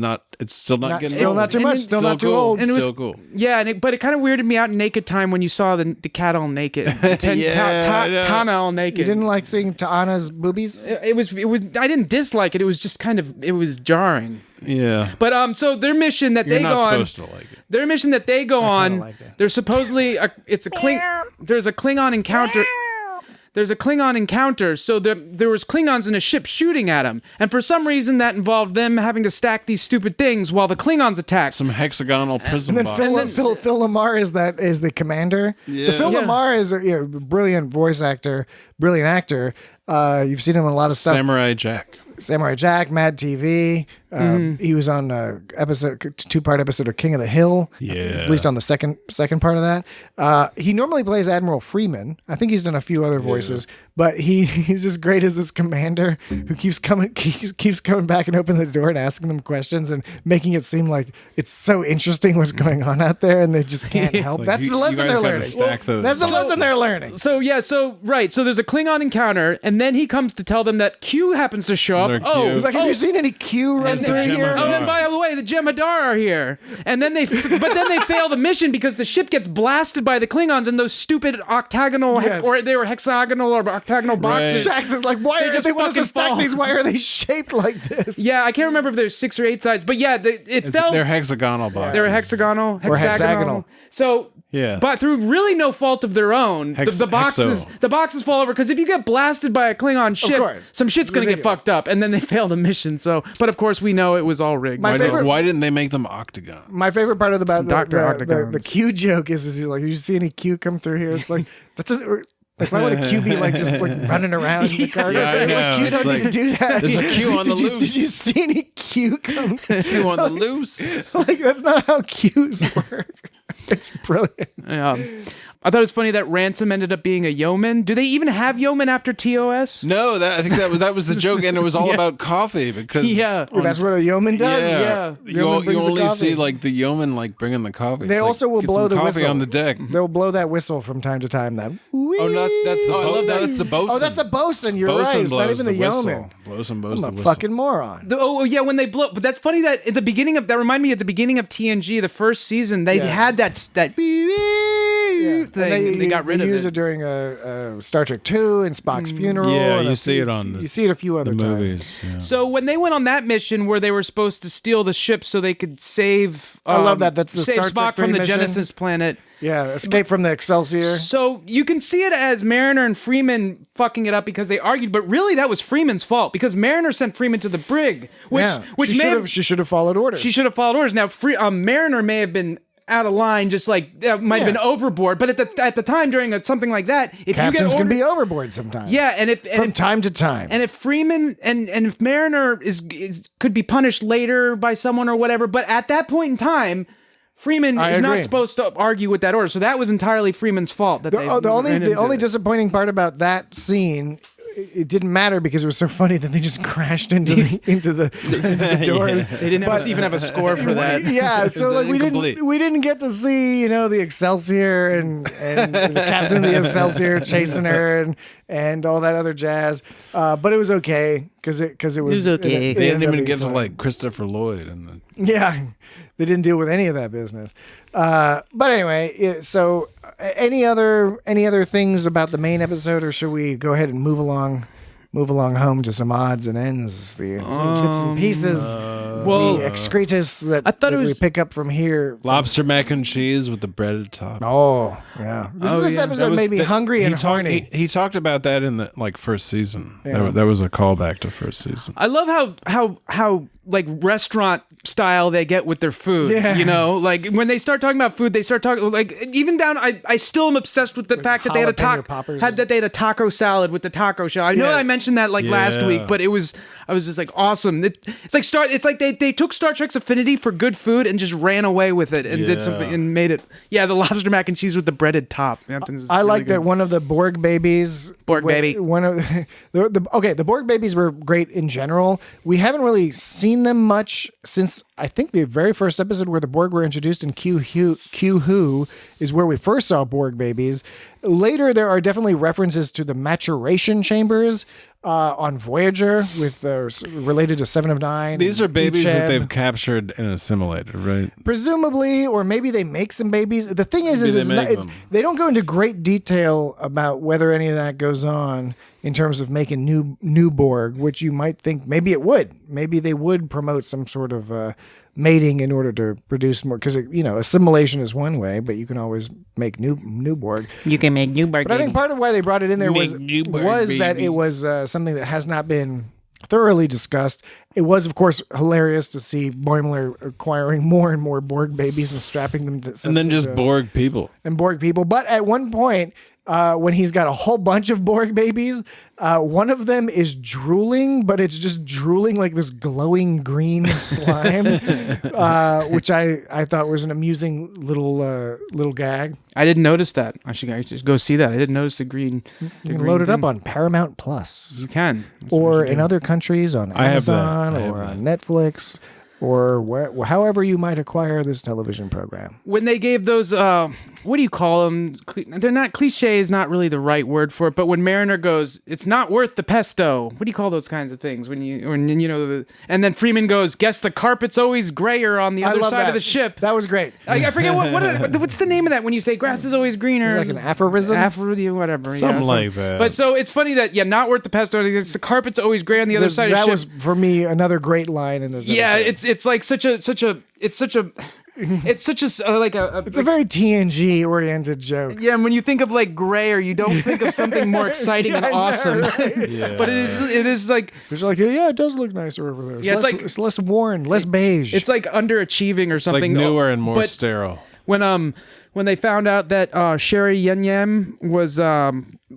still not getting still old. not too much, still not too cool. old. And it was still cool. Yeah, but it kind of weirded me out in Naked Time when you saw the cat all naked, Tana all naked. You didn't like seeing Ta'ana's boobies? It was. I didn't dislike it. It was just it was jarring. Yeah. But so their mission that You're they not go on. supposed to like it. Their mission that they go on. liked it. There's supposedly there's a Klingon encounter. There's a Klingon encounter, so there was Klingons in a ship shooting at them, and for some reason that involved them having to stack these stupid things while the Klingons attack. Some hexagonal prism And then boxes. Phil Lamar is the commander. Yeah. So Phil Lamar is a brilliant voice actor, brilliant actor. You've seen him in a lot of stuff. Samurai Jack, Mad TV. He was on two-part episode of King of the Hill. Yeah. At least on the second part of that. He normally plays Admiral Freeman. I think he's done a few other voices, but he's just great as this commander who keeps coming back and opening the door and asking them questions and making it seem like it's so interesting what's going on out there, and they just can't help. Like That's the lesson they're learning. That's the lesson they're learning. So there's a Klingon encounter, and then he comes to tell them that Q happens to show up. Is there Q? He's like, have you seen any Q run through here? Oh, and by the way, the Jem'Hadar are here. And then they fail the mission because the ship gets blasted by the Klingons in those stupid octagonal, or they were hexagonal or octagonal boxes. Shax is like, why do they want us to stack these? Why are they shaped like this? Yeah, I can't remember if there's 6 or 8 sides, but yeah, it fell. They're hexagonal boxes. They're hexagonal. So, yeah. But through really no fault of their own, the boxes fall over because if you get blasted by a Klingon ship, some shit's gonna get fucked up, and then they fail the mission. So, but of course we know it was all rigged. Why didn't they make them octagon? My favorite part of the Q joke is he's like, "Did you see any Q come through here?" It's like that doesn't. Like, why would a Q be just running around in the cargo? Yeah, I know. Like, Q don't need to do that. There's a Q on the loose. Did you see any Q come? Q on the loose. Like, that's not how Qs work. It's brilliant. I thought it was funny that Ransom ended up being a yeoman. Do they even have yeoman after TOS? No, I think that was the joke, and it was all about coffee because that's what a yeoman does. Yeah, you only see like the yeoman like bringing the coffee. They also will blow the coffee whistle on the deck. They'll blow that whistle from time to time. That that's the bosun. Oh, that's the bosun. You're right. It's not even the yeoman. Bosun blows the I'm a whistle. fucking moron. When they blow. But that's funny that at the beginning of that reminded me at the beginning of TNG, the first season, they had that thing. They got rid of it. They use it during Star Trek 2 and Spock's funeral. Yeah, you see it on you see it a few other movies. times. Yeah. So when they went on that mission where they were supposed to steal the ship so they could save, I love that. That's the save Star Trek Spock from the mission. Genesis planet. Yeah, escape from the Excelsior. So you can see it as Mariner and Freeman fucking it up because they argued, but really that was Freeman's fault because Mariner sent Freeman to the brig, which she should have followed orders. She should have followed orders. Now, Mariner may have been out of line, just like might have been overboard. But at the time during something like that, if captains you get can be overboard sometimes. Yeah, from time to time. And if Freeman and if Mariner could be punished later by someone or whatever, but at that point in time, Freeman is not supposed to argue with that order. So that was entirely Freeman's fault. That the only disappointing part about that scene. It didn't matter because it was so funny that they just crashed into the door. Yeah. They didn't even have a score for that. Yeah, so like we didn't get to see the Excelsior and the captain of the Excelsior chasing her and all that other jazz. But it was okay because it was okay. They didn't even get to like Christopher Lloyd and they didn't deal with any of that business. But anyway, so any other things about the main episode, or should we go ahead and move along home to some odds and ends, the bits and pieces, the excretus that we pick up from here? Lobster mac and cheese with the breaded top. Oh, yeah. This episode made me hungry and horny. He talked about that in the first season. Yeah. That was a callback to first season. I love how like restaurant style they get with their food. Yeah. Like when they start talking about food, they start talking like even down. I still am obsessed with the fact that they had a taco salad with the taco shell. I know I mentioned that last week, but I was just like awesome. It's like they took Star Trek's affinity for good food and just ran away with it and did something and made it. Yeah, the lobster mac and cheese with the breaded top. I like that one of the Borg babies. Borg baby. One of the Borg babies were great in general. We haven't really seen seen them much since I think the very first episode where the Borg were introduced in Q Who is where we first saw Borg babies. Later, there are definitely references to the maturation chambers on Voyager with related to 7 of 9. These are babies that they've captured and assimilated, right? Presumably, or maybe they make some babies. The thing is they don't go into great detail about whether any of that goes on in terms of making new Borg, which you might think maybe it would. Maybe they would promote some sort of mating in order to produce more, because assimilation is one way, but you can always make new Borg. You can make new Borg. But I think part of why they brought it in there was that it was something that has not been thoroughly discussed. It was, of course, hilarious to see Boimler acquiring more and more Borg babies and strapping them to and then just Borg people. But at one point, when he's got a whole bunch of Borg babies, one of them is drooling, but it's just drooling like this glowing green slime, which I thought was an amusing little gag. I didn't notice that. I should just go see that. I didn't notice the green. You can load it up on Paramount Plus. You can. Or in other countries on Amazon or on Netflix. Or however you might acquire this television program. When they gave those, what do you call them? They're not, cliche is not really the right word for it, but when Mariner goes, it's not worth the pesto. What do you call those kinds of things? And then Freeman goes, guess the carpet's always grayer on the other side of the ship. That was great. I forget what's the name of that when you say grass is always greener? It's like an aphorism? Whatever. Something like that. But so it's funny that, not worth the pesto. It's the carpet's always gray on the other side of the ship. That was, for me, another great line in this episode. It's like it's a very TNG oriented joke. Yeah, and when you think of like grayer, you don't think of something more exciting and awesome. Right? Yeah. But it is like it's like it does look nicer over there. It's less worn, less beige. It's like underachieving or something. It's like newer and more sterile. When they found out that Sherry Yen Yem was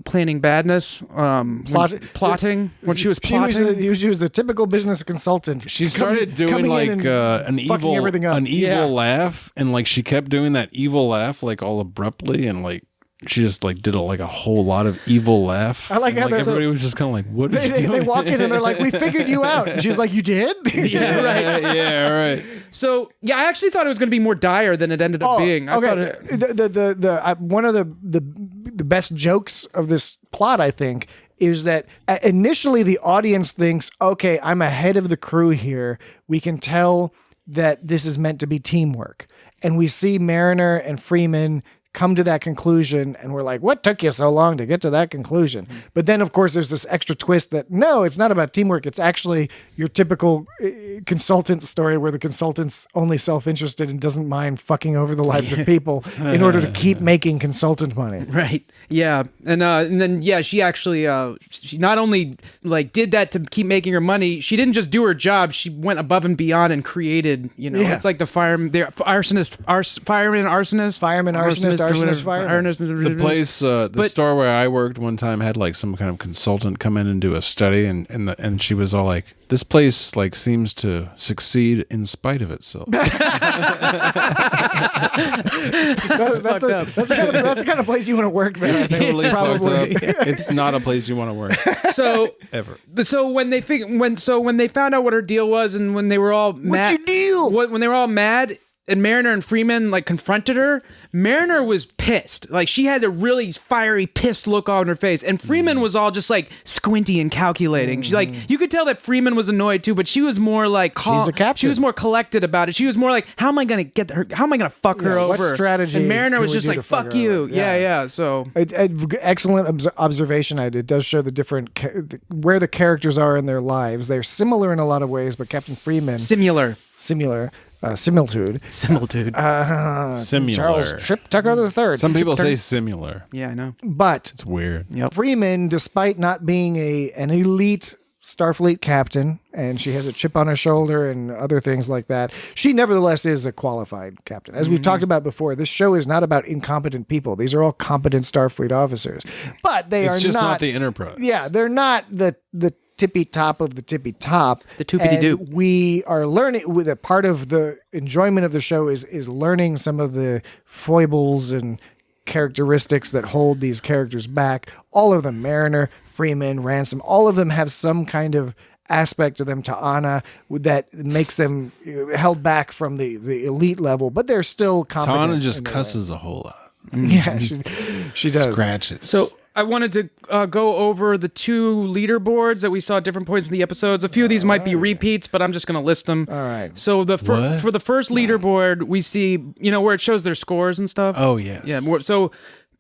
planning badness, plotting when she was plotting. She was the typical business consultant. She started doing like an evil laugh, and like she kept doing that evil laugh like all abruptly, and like she just like did a whole lot of evil laugh. I like how everybody was just kind of like, "What?" They walk in and they're like, "We figured you out." And she's like, "You did?" Yeah, right. Yeah, right. So I actually thought it was going to be more dire than it ended up being. One of the best jokes of this plot, I think, is that initially the audience thinks, "Okay, I'm ahead of the crew here. We can tell that this is meant to be teamwork," and we see Mariner and Freeman come to that conclusion, and we're like, what took you so long to get to that conclusion? But then, of course, there's this extra twist that, no, it's not about teamwork. It's actually your typical consultant story where the consultant's only self-interested and doesn't mind fucking over the lives of people in order to keep making consultant money. Right. Yeah. And then, she actually, she not only like did that to keep making her money, she didn't just do her job. She went above and beyond and created, it's like the fireman, arsonist. The place, the store where I worked one time had like some kind of consultant come in and do a study, and she was all like, "This place like seems to succeed in spite of itself." That's the kind of place you want to work there. It's totally probably. It's not a place you want to work. So ever. So when they found out what her deal was, and when they were all mad, what's your deal? When they were all mad, and Mariner and Freeman like confronted her, Mariner was pissed. Like she had a really fiery, pissed look on her face, and Freeman was all just like squinty and calculating. She like you could tell that Freeman was annoyed too, but she was more like she's a captain. She was more collected about it. She was more like, how am I gonna get her? How am I gonna fuck her over? What strategy? And Mariner was just like, fuck you. Yeah. So excellent observation. It does show the different where the characters are in their lives. They're similar in a lot of ways, but Captain Freeman similar. Similitude. Charles Trip Tucker III. Some people say similar. Yeah, I know. But it's weird. Yep. Freeman, despite not being an elite Starfleet captain, and she has a chip on her shoulder and other things like that, she nevertheless is a qualified captain. As we've talked about before, this show is not about incompetent people. These are all competent Starfleet officers. But it's just not the Enterprise. Yeah, they're not the tippy top of the tippy top. The toopity-doo. We are learning with a part of the enjoyment of the show is learning some of the foibles and characteristics that hold these characters back. All of them, Mariner, Freeman, Ransom, all of them have some kind of aspect to them, to Anna, that makes them held back from the elite level, but they're still competent. Tana just cusses a whole lot. Yeah, she does. Scratches. So I wanted to go over the 2 leaderboards that we saw at different points in the episodes. A few of these might be repeats, but I'm just going to list them. All right. So for the first leaderboard, we see, where it shows their scores and stuff. Oh, yes. Yeah. So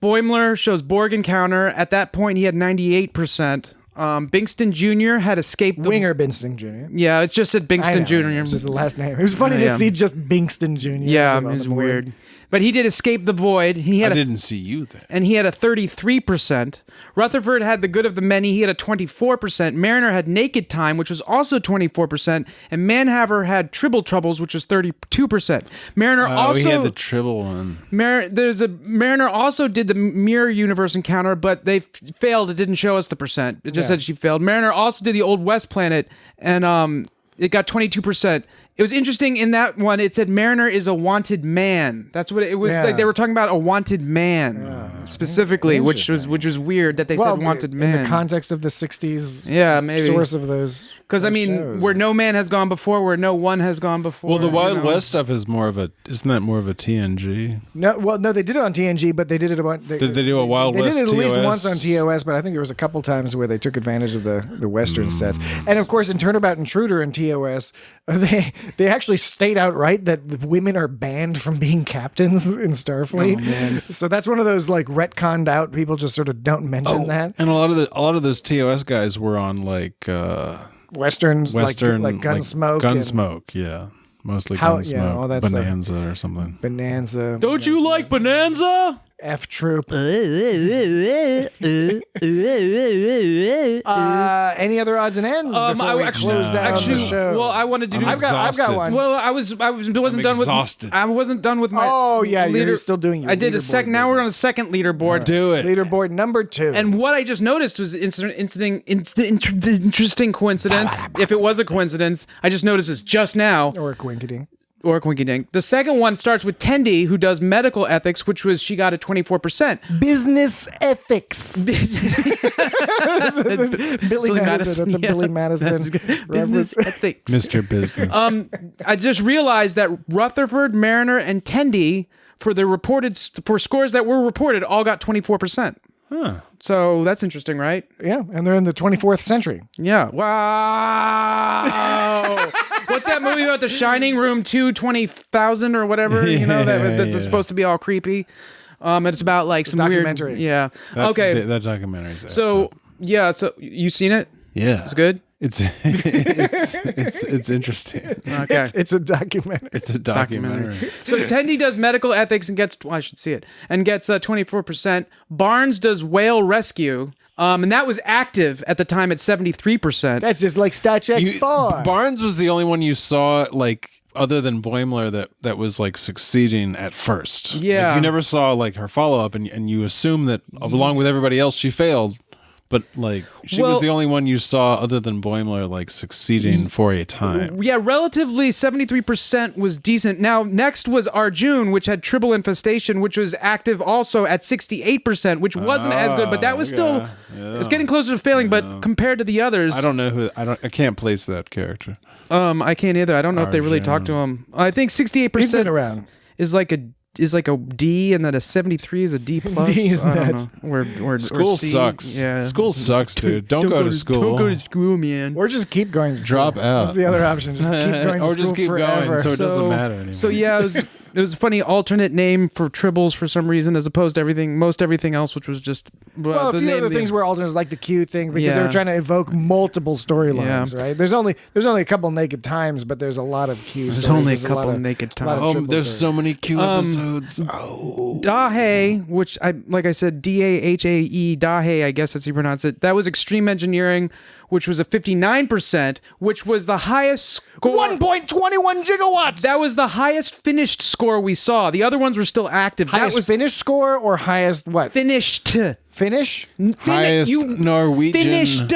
Boimler shows Borg encounter. At that point, he had 98%. Bingston Jr. had escaped the... Winger Bingston Jr. Yeah, it just said Bingston Jr. It's just the last name. It was funny to see just Bingston Jr. Yeah, it was weird. But he did escape the void. I didn't see you there. And he had a 33%. Rutherford had the good of the many. He had a 24%. Mariner had naked time, which was also 24%. And Manhaver had tribble troubles, which was 32%. Mariner also... he had the tribble one. Mariner also did the mirror universe encounter, but they failed. It didn't show us the percent. It just said she failed. Mariner also did the Old West planet, and it got 22%. It was interesting in that one. It said Mariner is a wanted man. That's what it was. Like they were talking about a wanted man specifically, which was weird that they said wanted man in the context of the 60s. Yeah, maybe source of those. Because shows. Where no man has gone before, where no one has gone before. Well, the Wild West stuff is isn't that more of a TNG? No, they did it on TNG, but they did it about. Did they do a Wild West? They did it at least TOS? once on TOS, but I think there was a couple times where they took advantage of the Western sets. And of course, in Turnabout Intruder and TOS, they actually state outright that the women are banned from being captains in Starfleet. Oh, man. So that's one of those like retconned out. People just sort of don't mention that. And a lot of those TOS guys were on like Westerns, like Gunsmoke. Gunsmoke, yeah. Mostly Gunsmoke. That Bonanza or something. Bonanza. Don't you like Bonanza? F Troop. Any other odds and ends before we close down the show? Well, I wanted to do. I've got one. Well, I wasn't done exhausted. with. I wasn't done with my. Oh yeah, you're still doing your. I did a second. Now we're on the second leaderboard. Right. Do it. Leaderboard number 2. And what I just noticed was interesting coincidence. If it was a coincidence, I just noticed this just now. Or a quinkydink. Or a quinky dink. The second one starts with Tendi, who does medical ethics, which was she got a 24%. Business ethics. Billy Madison. That's a Billy Madison Business ethics. Mr. Business. I just realized that Rutherford, Mariner, and Tendi for scores that were reported all got 24%. Huh. So that's interesting, right? Yeah, and they're in the 24th century. Yeah. Wow. What's that movie about the Shining Room 220,000 or whatever? That's supposed to be all creepy. And it's about like some documentary. Weird. Yeah. Okay. That documentary's So you seen it? Yeah. It's good. It's interesting. Okay. It's a documentary. It's a documentary. So Tendi does medical ethics and gets, I should see it, and gets 24%. Barnes does whale rescue. And that was active at the time at 73%. That's just like Star Trek 4. Barnes was the only one you saw, like, other than Boimler, that was, like, succeeding at first. Yeah. Like, you never saw, like, her follow-up, and you assume that, along with everybody else, she failed. But, like, she was the only one you saw, other than Boimler, like, succeeding for a time. Yeah, relatively 73% was decent. Now, next was Arjun, which had tribble infestation, which was active also at 68%, which wasn't as good, but that was still... Yeah. It's getting closer to failing, but compared to the others... I don't know who... I can't place that character. I can't either. I don't know if they really talked to him. I think 68% He's been around. Is like a D, and then a 73 is a D plus. D is nuts. School C. sucks. Yeah. School sucks, dude. Don't go to school. Don't go to school, man. Or just keep going to school. Drop out. That's the other option. Just keep going to or school just keep forever. going, so it doesn't matter anymore. So yeah, it was a funny alternate name for tribbles for some reason, as opposed to most everything else, which was just a few other things were alternates, like the Q thing, because they were trying to evoke multiple storylines. Right? There's only a couple naked times, but there's a lot of Q. There's only a couple naked times. There's so many Q episodes. Dahe, which like I said, Dahe, Dahe, I guess that's how you pronounce it. That was Extreme Engineering, which was a 59%, which was the highest score. 1.21 gigawatts. That was the highest finished score we saw. The other ones were still active. Highest finished score or highest what? Finished. Finish? Highest Norwegian. Finished.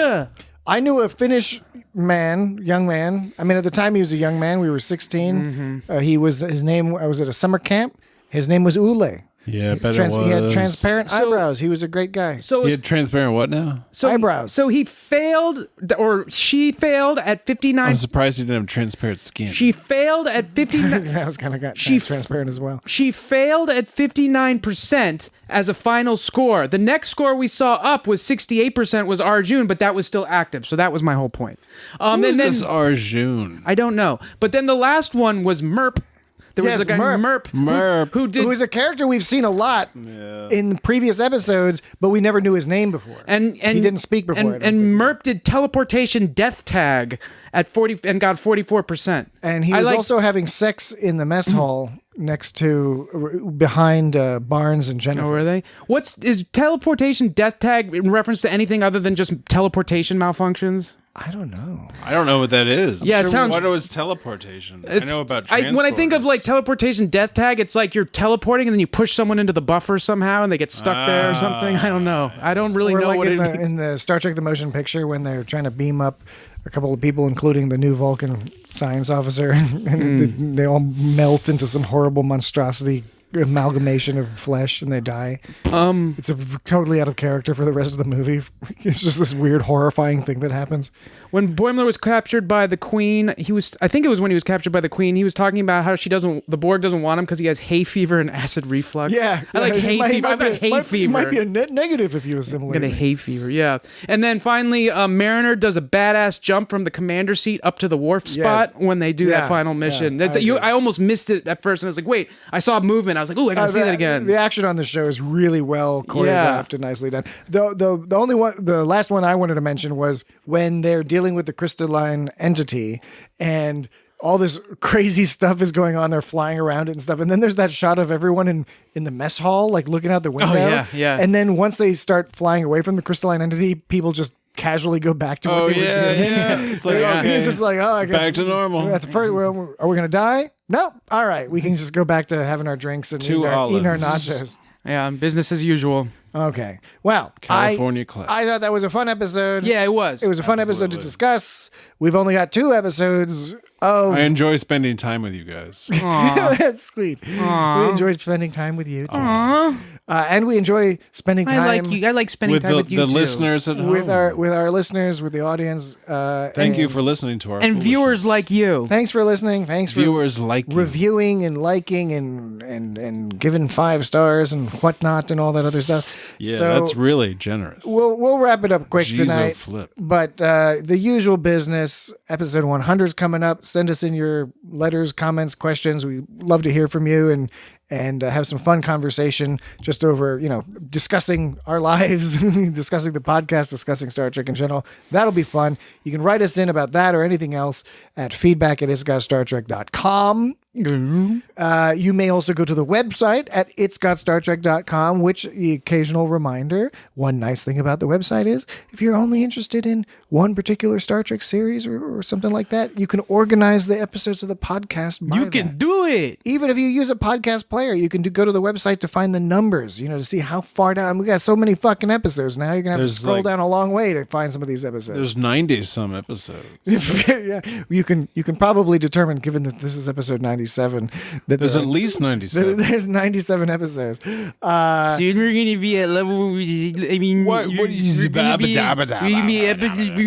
I knew a Finnish young man. I mean, at the time he was a young man. We were 16. Mm-hmm. His name, I was at a summer camp. His name was Ule. Yeah, but it was. He had transparent eyebrows. He was a great guy. He had transparent what now? Eyebrows. So he failed, or she failed at 59. I'm surprised he didn't have transparent skin. She failed at 59. That was kind of transparent as well. She failed at 59% as a final score. The next score we saw up was 68% was Arjun, but that was still active. So that was my whole point. Who is this Arjun? I don't know. But then the last one was Merp. There was a guy Merp. Who is a character we've seen a lot in previous episodes, but we never knew his name before. And he didn't speak before. And Merp did teleportation death tag at 40 and got 44%. And he was also having sex in the mess hall behind Barnes and Jennifer. Oh, were they? Is teleportation death tag in reference to anything other than just teleportation malfunctions? I don't know. I don't know what that is. Yeah, it sounds. What was teleportation? I know about transporters. When I think of like teleportation death tag, it's like you're teleporting and then you push someone into the buffer somehow and they get stuck there or something. I don't know. I don't really know what in the Star Trek: The Motion Picture when they're trying to beam up a couple of people, including the new Vulcan science officer, and they all melt into some horrible monstrosity amalgamation of flesh and they die. It's totally out of character for the rest of the movie. It's just this weird, horrifying thing that happens. When Boimler was captured by the Queen, I think it was when he was captured by the Queen, he was talking about how the Borg doesn't want him because he has hay fever and acid reflux. Yeah. I like hay fever. I've got hay fever. It might be a net negative if you assimilate. I'm going to hay fever, yeah. And then finally, Mariner does a badass jump from the commander seat up to the wharf spot when they do that final mission. I almost missed it at first and I was like, wait, I saw movement. I was like, ooh, I gotta see that again. The action on the show is really well choreographed and nicely done. The last one I wanted to mention was when they're dealing with the crystalline entity and all this crazy stuff is going on. They're flying around it and stuff. And then there's that shot of everyone in the mess hall, like looking out the window. Oh, yeah. And then once they start flying away from the crystalline entity, people just casually go back to what they were doing. Yeah. It's like, he's just like, I guess back to normal. At the first, are we going to die? No. All right. We can just go back to having our drinks and eating our nachos. Yeah, business as usual. Okay. Well, California class. I thought that was a fun episode. Yeah, it was. It was a fun episode to discuss. We've only got 2 episodes. I enjoy spending time with you guys. That's sweet. We enjoy spending time with you too. And we enjoy spending time. I like spending time with you too. The listeners at home. With our listeners, with the audience. Thank you for listening to our and viewers like you. Thanks for listening. Thanks for viewers like reviewing and liking and giving 5 stars and whatnot and all that other stuff. Yeah, that's really generous. We'll wrap it up quick tonight. But the usual business. Episode 100 is coming up. Send us in your letters, comments, questions. We love to hear from you and have some fun conversation just over, discussing our lives, discussing the podcast, discussing Star Trek in general. That'll be fun. You can write us in about that or anything else at feedback@itsgotstartrek.com. You may also go to the website at itsgotstartrek.com, which the occasional reminder, one nice thing about the website is if you're only interested in one particular Star Trek series or something like that, you can organize the episodes of the podcast by You can do it. Even if you use a podcast player, you can go to the website to find the numbers, to see how far down. We got so many fucking episodes now. You're going to have to scroll down a long way to find some of these episodes. There's 90 some episodes. Yeah, you can probably determine, given that this is episode 97, that there's at least 97. There's 97 episodes. Soon we're going to be at level. What is we're going to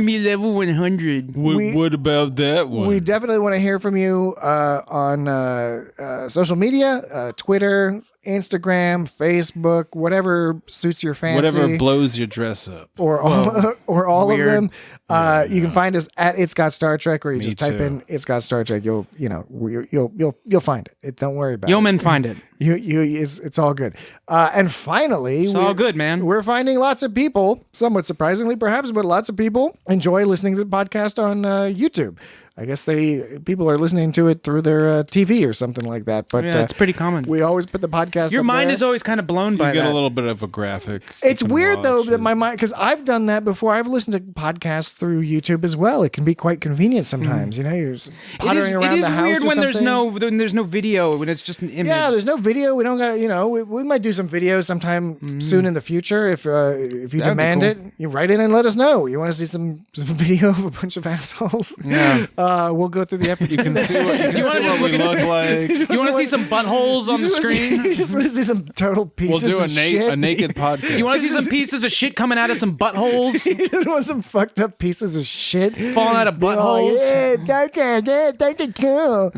be level 100. What about that one? We definitely want to hear from you on social media, Twitter, Instagram, Facebook, whatever suits your fancy. Whatever blows your dress up. Or all of them. You can find us at It's Got Star Trek, or you just type in It's Got Star Trek. You'll find it. Don't worry about it. Yeomen find it. It's all good. And finally, it's all good, man. We're finding lots of people, somewhat surprisingly perhaps, but lots of people enjoy listening to the podcast on YouTube. I guess people are listening to it through their TV or something like that. But yeah, it's pretty common. We always put the podcast. Your mind there. is always kind of blown by that. You get a little bit of a graphic. It's weird though that my mind, because I've done that before. I've listened to podcasts through YouTube as well. It can be quite convenient sometimes. You're just pottering around the house. It is weird when there's no video, when it's just an image. Yeah, there's no video. We don't got to, we might do some videos sometime soon in the future. If you demand it, you write in and let us know. You want to see some video of a bunch of assholes? Yeah. We'll go through the episode. You can see what, we look like. You want to see some buttholes on the screen? You just want to see some total pieces of shit? We'll do a naked podcast. You want to see some pieces of shit coming out of some buttholes? You just want some fucked up pieces of shit falling out of buttholes? That's cool.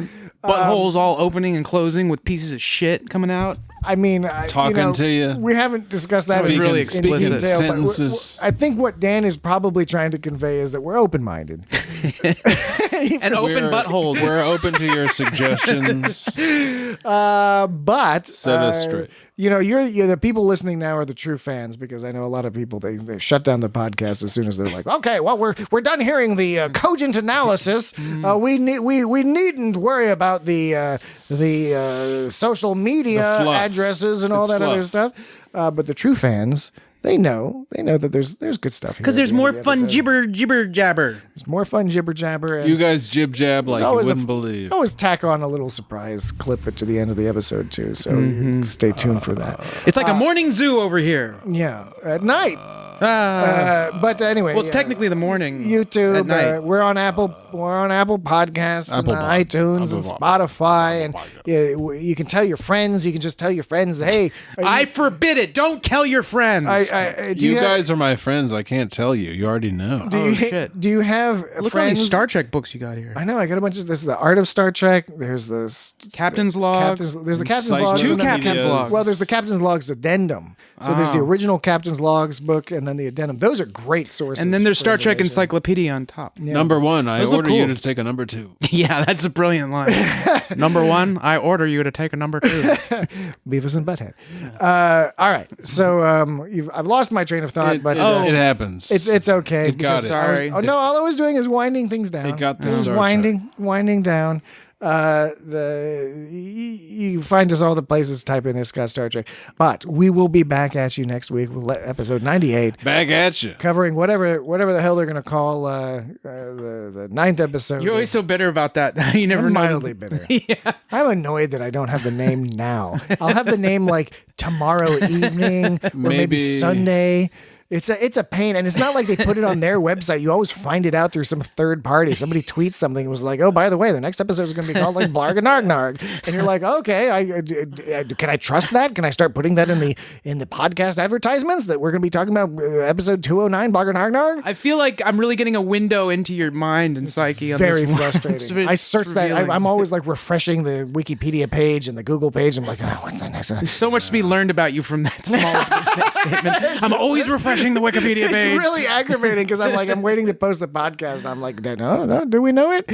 Buttholes all opening and closing with pieces of shit coming out. I mean, talking to you. We haven't discussed that in really explicit detail, sentences. But I think what Dan is probably trying to convey is that we're open-minded and open buttholes. We're open to your suggestions. But set us straight. You're the people listening now are the true fans, because I know a lot of people they shut down the podcast as soon as they're like, okay, well we're done hearing the cogent analysis. We needn't worry about the social media addresses and all that other stuff. But the true fans, they know that there's good stuff here. Because there's more fun jibber jabber. There's more fun jibber jabber. You guys jib jab like you wouldn't believe. Always tack on a little surprise clip to the end of the episode too. So stay tuned for that. It's like a morning zoo over here. Yeah, at night. But anyway, well, it's technically the morning. YouTube. At night. We're on Apple Podcasts and iTunes and Spotify, and you can tell your friends. You can just tell your friends, hey, I forbid it. Don't tell your friends. You guys are my friends. I can't tell you. You already know. Shit. Do you have Look friends? how many Star Trek books you got here. I know. I got a bunch of this. Is the Art of Star Trek. There's the Captain's Log. There's the Captain's Log. Two Captain's Logs. Well, there's the Captain's Logs addendum. So there's the original Captain's Logs book, and then the addendum. Those are great sources. And then there's Star Trek Encyclopedia on top. Yeah. Number 1, I order you to take a number 2. Yeah, that's a brilliant line. Number 1, I order you to take a number 2. Beavis and Butthead. All right, so I've lost my train of thought, but it happens. It's okay. It got it. Sorry. All I was doing is winding things down. It got the It was winding down. You find us all the places. Type in It's Got Star Trek. But we will be back at you next week with episode 98. Back at you, covering whatever the hell they're going to call the 9th episode. You're always so bitter about that. You never know. Mildly bitter. Yeah. I'm annoyed that I don't have the name now. I'll have the name like tomorrow evening or maybe Sunday. It's a pain, and it's not like they put it on their website. You always find it out through some third party. Somebody tweets something and was like, "Oh, by the way, the next episode is going to be called like Blarg and Narg," and you're like, "Okay, can I trust that? Can I start putting that in the podcast advertisements that we're going to be talking about episode 209 Blarg and Narg?" I feel like I'm really getting a window into your mind and psyche. Very on this frustrating. I search that. I'm always like refreshing the Wikipedia page and the Google page. I'm like, "Oh, what's that next one?" There's so much to be learned about you from that small statement. I'm always refreshing the Wikipedia page. It's really aggravating because I'm waiting to post the podcast. And I'm like, no, do we know it?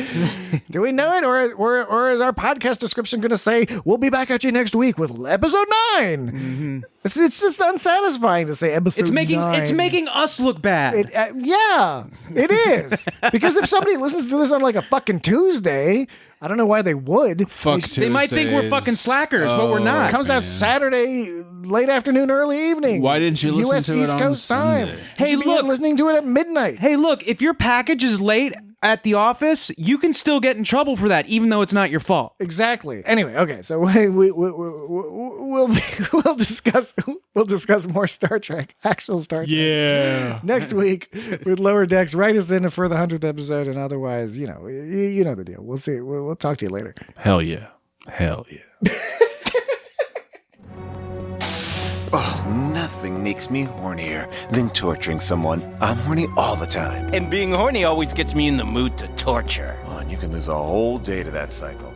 Do we know it? Or is our podcast description going to say, we'll be back at you next week with episode 9? Mm-hmm. It's just unsatisfying to say episode 9. It's making us look bad. Yeah, it is. Because if somebody listens to this on like a fucking Tuesday, I don't know why they would. They might think we're fucking slackers, but we're not. It comes out Saturday, late afternoon, early evening. Why didn't you listen US to East it on Coast Sunday? time? Hey, look, listening to it at midnight. Hey, look, if your package is late at the office, you can still get in trouble for that, even though it's not your fault. Exactly. Anyway, okay, so we'll discuss more Star Trek, actual Star Trek. Yeah. Next week with Lower Decks. Write us in for the 100th episode, and otherwise, you know the deal. We'll see. We'll talk to you later. Hell yeah. Hell yeah. Oh, nothing makes me hornier than torturing someone. I'm horny all the time. And being horny always gets me in the mood to torture. Oh, and you can lose a whole day to that cycle.